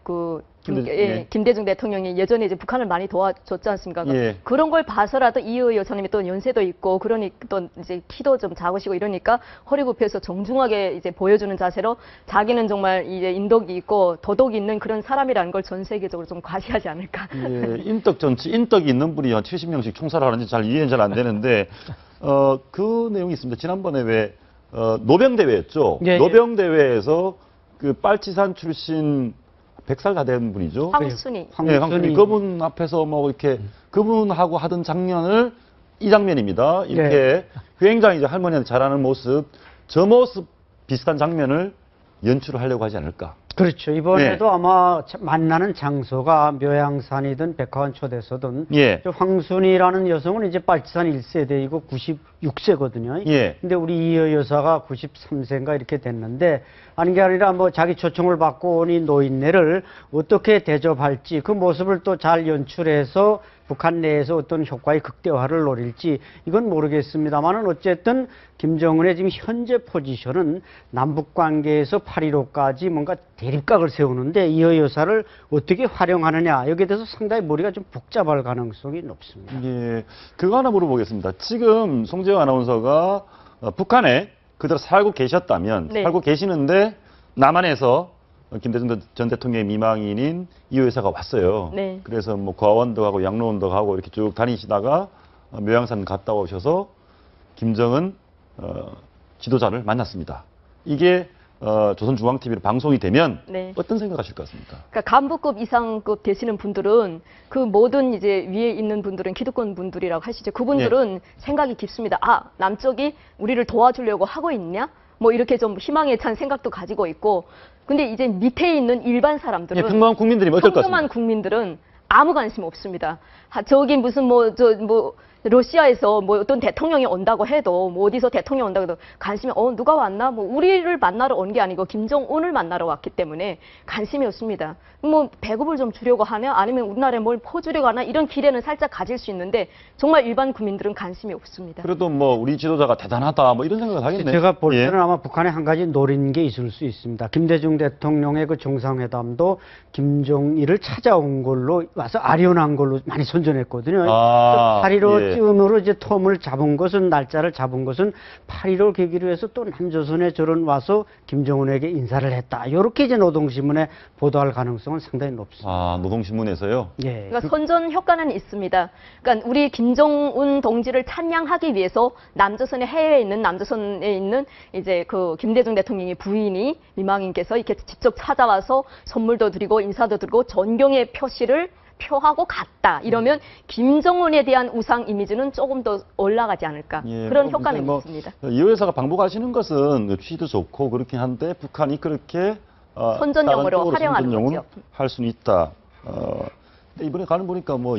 김대중 대통령이 예전에 이제 북한을 많이 도와줬지 않습니까? 그런 걸 봐서라도 이호 여사님이 또 연세도 있고 그러니 또 이제 키도 좀 작으시고 이러니까 허리 굽혀서 정중하게 이제 보여주는 자세로 자기는 정말 이제 인덕이 있고 도덕이 있는 그런 사람이라는 걸 전 세계적으로 좀 과시하지 않을까. 인덕 정치, 인덕이 있는 분이 한 70명씩 총사를 하는지 잘 이해는 잘 안 되는데 그 내용이 있습니다. 지난번에 왜 노병대회였죠? 노병대회에서 그 빨치산 출신 100살 다 된 분이죠. 황순이. 네, 황순이. 그분 앞에서 뭐 이렇게 그분하고 하던 장면을 이 장면입니다. 이렇게 굉장히 이제 할머니한테 잘하는 모습, 저 모습 비슷한 장면을 연출을 하려고 하지 않을까. 그렇죠. 이번에도 아마 만나는 장소가 묘양산이든 백화원 초대서든 저 황순이라는 여성은 이제 빨치산 1세대이고 96세거든요. 근데 우리 이여 여사가 93세인가 이렇게 됐는데 아닌 게 아니라 뭐 자기 초청을 받고 온 이 노인네를 어떻게 대접할지 그 모습을 또 잘 연출해서 북한 내에서 어떤 효과의 극대화를 노릴지 이건 모르겠습니다만은 어쨌든 김정은의 지금 현재 포지션은 남북 관계에서 8.15까지 뭔가 대립각을 세우는데 이여 여사를 어떻게 활용하느냐 여기에 대해서 상당히 머리가 좀 복잡할 가능성이 높습니다. 예, 그거 하나 물어보겠습니다. 지금 송재영 아나운서가 북한에 그대로 살고 계셨다면 살고 계시는데 남한에서 김대중 전 대통령의 미망인인 이호 여사가 왔어요. 그래서 뭐 과원도 가고 양로원도 가고 이렇게 쭉 다니시다가 묘양산 갔다 오셔서 김정은 지도자를 만났습니다. 이게 조선중앙TV로 방송이 되면 어떤 생각하실 것 같습니까? 그러니까 간부급 이상급 되시는 분들은 그 모든 이제 위에 있는 분들은 기득권 분들이라고 하시죠. 그분들은 생각이 깊습니다. 아, 남쪽이 우리를 도와주려고 하고 있냐? 뭐 이렇게 좀 희망에 찬 생각도 가지고 있고 근데 이제 밑에 있는 일반 사람들은 평범한 국민들이 어떨 것 같습니까? 평범한 국민들은 아무 관심 없습니다. 저기 무슨 러시아에서 뭐 어떤 대통령이 온다고 해도 뭐 어디서 대통령 온다고 해도 관심이 누가 왔나? 뭐 우리를 만나러 온 게 아니고 김정은을 만나러 왔기 때문에 관심이 없습니다. 뭐 배급을 좀 주려고 하냐? 아니면 우리나라에 뭘 퍼주려고 하나? 이런 기대는 살짝 가질 수 있는데 정말 일반 국민들은 관심이 없습니다. 그래도 뭐 우리 지도자가 대단하다 뭐 이런 생각을 하겠네요. 제가 볼 때는 아마 북한에 한 가지 노린 게 있을 수 있습니다. 김대중 대통령의 그 정상회담도 김정일을 찾아온 걸로 와서 아련한 걸로 많이 선전했거든요. 8.15쯤으로 이제 텀을 잡은 것은 날짜를 잡은 것은 8.15를 계기로 해서 또 남조선에 저런 와서 김정은에게 인사를 했다. 이렇게 이제 노동신문에 보도할 가능성은 상당히 높습니다. 아, 노동신문에서요? 그러니까 선전 효과는 있습니다. 그러니까 우리 김정은 동지를 찬양하기 위해서 남조선의 해외에 있는 남조선에 있는 이제 그 김대중 대통령의 부인이 미망인께서 이렇게 직접 찾아와서 선물도 드리고 인사도 드리고 존경의 표시를 표하고 갔다. 이러면 김정은에 대한 우상 이미지는 조금 더 올라가지 않을까. 그런 효과는 있습니다. 이호 여사가 방북하시는 것은 취지도 좋고 그렇긴 한데 북한이 그렇게 선전용으로 활용하는 거죠. 할 수는 있다. 근데 이번에 가는 보니까 뭐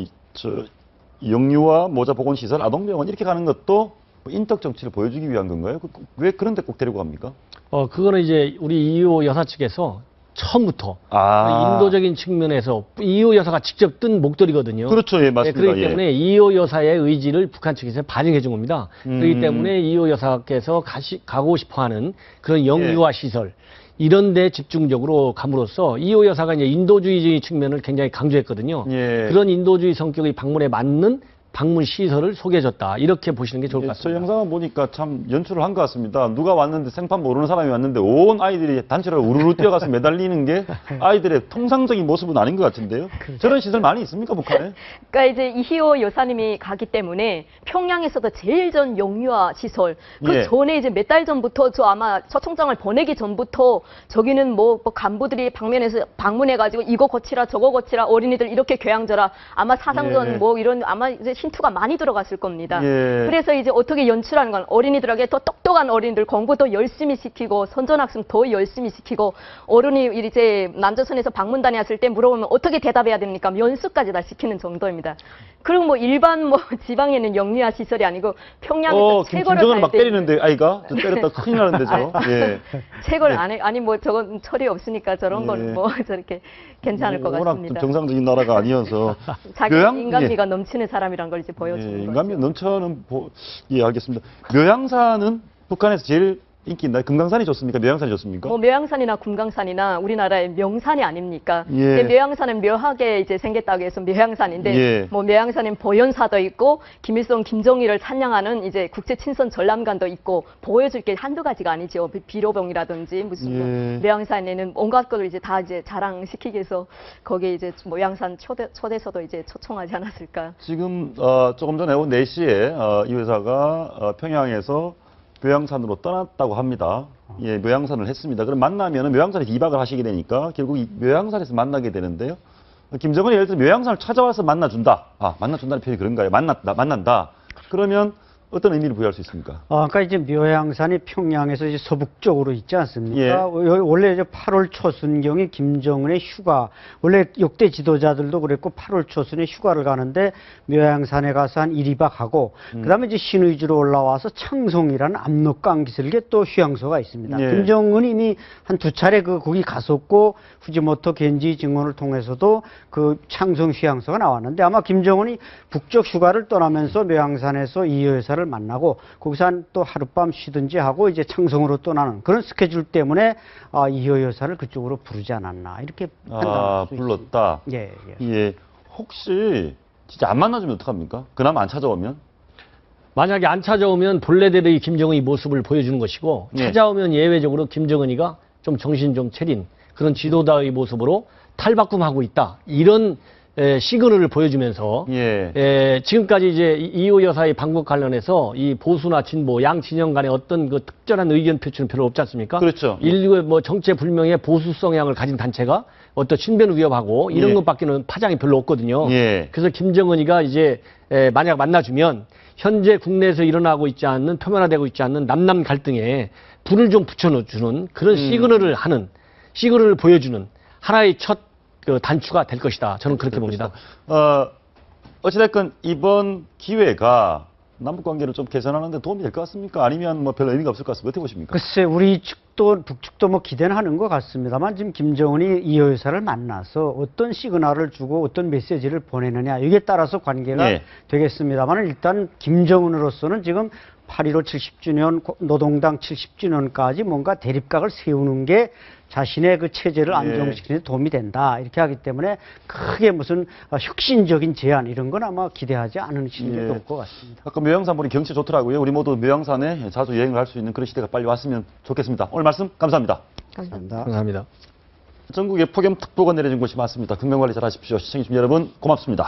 영유아 모자 보건시설 아동병원 이렇게 가는 것도 인적 정치를 보여주기 위한 건가요? 왜 그런 데 꼭 데리고 갑니까? 그거는 이제 우리 이호 여사 측에서 처음부터 인도적인 측면에서 이호 여사가 직접 뜬 목도리거든요. 그렇죠, 예, 맞습니다. 그렇기 때문에 이호 여사의 의지를 북한 측에서 반영해 준 겁니다. 그렇기 때문에 이호 여사께서 가고 싶어하는 그런 영유아 시설 이런 데 집중적으로 감으로써 이호 여사가 이제 인도주의적인 측면을 굉장히 강조했거든요. 그런 인도주의 성격의 방문에 맞는 방문 시설을 소개해줬다. 이렇게 보시는 게 좋을 것 같습니다. 저 영상을 보니까 참 연출을 한 것 같습니다. 누가 왔는데 생판 모르는 사람이 왔는데 온 아이들이 단체로 우르르 뛰어가서 매달리는 게 아이들의 통상적인 모습은 아닌 것 같은데요. 저런 시설 많이 있습니까, 북한에? 그러니까 이제 이희호 여사님이 가기 때문에 평양에서도 제일 전 영유아 시설 그 전에 이제 몇 달 전부터 저 아마 첫 총장을 보내기 전부터 저기는 뭐 간부들이 방문해가지고 이거 고치라 저거 고치라 어린이들 이렇게 교양져라 아마 사상전 뭐 이런 아마 이제 힌트가 많이 들어갔을 겁니다. 그래서 이제 어떻게 연출하는 건 어린이들에게 더 똑똑한 어린이들 공부 더 열심히 시키고 선전학습 더 열심히 시키고 어른이 이제 남조선에서 방문단에 왔을 때 물어보면 어떻게 대답해야 됩니까? 연습까지 다 시키는 정도입니다. 그리고 뭐 일반 뭐 지방에는 영유아 시설이 아니고 평양에서 체거를 김정은을 막 때리는데 아이가 때렸다 큰일 나는데 저. 체거를 안 해. 아니 뭐 저건 철이 없으니까 저런 건 뭐 저렇게 괜찮을 것 같습니다. 워낙 정상적인 나라가 아니어서 자기 인간미가 넘치는 사람이란 걸 이제 보여주는 거죠. 인간미 넘쳐는 알겠습니다. 묘양산은 북한에서 제일 인기 있나요? 금강산이 좋습니까? 묘양산이 좋습니까? 뭐 묘양산이나 금강산이나 우리나라의 명산이 아닙니까? 묘양산은 묘하게 이제 생겼다고 해서 묘양산인데 뭐 묘양산엔 보현사도 있고 김일성, 김정일을 찬양하는 이제 국제 친선 전람관도 있고 보여줄 게 한두 가지가 아니죠. 비로봉이라든지 무슨 묘양산에는 온갖 것을 이제 다 이제 자랑시키기 위해서 거기에 이제 묘양산 초대서도 이제 초청하지 않았을까? 지금 조금 전에 오후 4시에 이 회사가 평양에서 묘양산으로 떠났다고 합니다. 예, 묘양산을 했습니다. 그럼 만나면은 묘양산에서 2박을 하시게 되니까 결국 이 묘양산에서 만나게 되는데요. 김정은이 예를 들어 묘양산을 찾아와서 만나준다. 아, 만나준다는 표현이 그런가요? 만난다. 그러면 어떤 의미를 부여할 수 있습니까? 그러니까 이제 묘양산이 평양에서 이제 서북쪽으로 있지 않습니까? 예. 원래 이제 8월 초순경에 김정은의 휴가, 원래 역대 지도자들도 그랬고 8월 초순에 휴가를 가는데 묘양산에 가서 한 1, 2박 하고 그다음에 이제 신의주로 올라와서 창송이라는 압록강 기슭에 또 휴양소가 있습니다. 예. 김정은이 이미 한 2차례 거기 갔었고 후지모토 겐지 증언을 통해서도 그 창송 휴양소가 나왔는데 아마 김정은이 북쪽 휴가를 떠나면서 묘양산에서 이 여사를 만나고 거기서 한 또 하룻밤 쉬든지 하고 이제 창성으로 떠나는 그런 스케줄 때문에 이효 여사를 그쪽으로 부르지 않았나 이렇게 판단할 수 불렀다. 예. 예. 혹시 진짜 안 만나주면 어떡합니까? 그나마 안 찾아오면? 만약에 안 찾아오면 본래대로 이 김정은이 모습을 보여주는 것이고 예. 찾아오면 예외적으로 김정은이가 좀 정신 좀 차린 그런 지도자의 모습으로 탈바꿈하고 있다. 이런 시그널을 보여주면서 지금까지 이제 이호 여사의 방북 관련해서 이 보수나 진보 양 진영 간의 어떤 그 특별한 의견 표출은 별로 없지 않습니까? 그렇죠. 인류의 뭐 정체불명의 보수 성향을 가진 단체가 어떤 신변을 위협하고 이런 것밖에는 파장이 별로 없거든요. 그래서 김정은이가 이제 만약 만나주면 현재 국내에서 일어나고 있지 않는 표면화되고 있지 않는 남남 갈등에 불을 좀 붙여주는 그런 시그널을 보여주는 하나의 첫 그 단추가 될 것이다. 저는 그렇게 봅니다. 어찌됐건 이번 기회가 남북 관계를 좀 개선하는 데 도움이 될 것 같습니까? 아니면 뭐 별 의미가 없을 것 같습니까? 어떻게 보십니까? 글쎄 우리 측도 북측도 뭐 기대는 하는 것 같습니다만 지금 김정은이 이호 여사를 만나서 어떤 시그널을 주고 어떤 메시지를 보내느냐 이게 따라서 관계가 되겠습니다만 일단 김정은으로서는 지금 8.15 70주년 노동당 70주년까지 뭔가 대립각을 세우는 게 자신의 그 체제를 안정시키는 데 도움이 된다. 이렇게 하기 때문에 크게 무슨 혁신적인 제안 이런 건 아마 기대하지 않으시는 게 좋을 것 같습니다. 아까 묘양산 보니 경치 좋더라고요. 우리 모두 묘양산에 자주 여행을 할 수 있는 그런 시대가 빨리 왔으면 좋겠습니다. 오늘 말씀 감사합니다. 감사합니다. 전국에 폭염특보가 내려진 곳이 많습니다. 건강관리 잘 하십시오. 시청해주신 여러분 고맙습니다.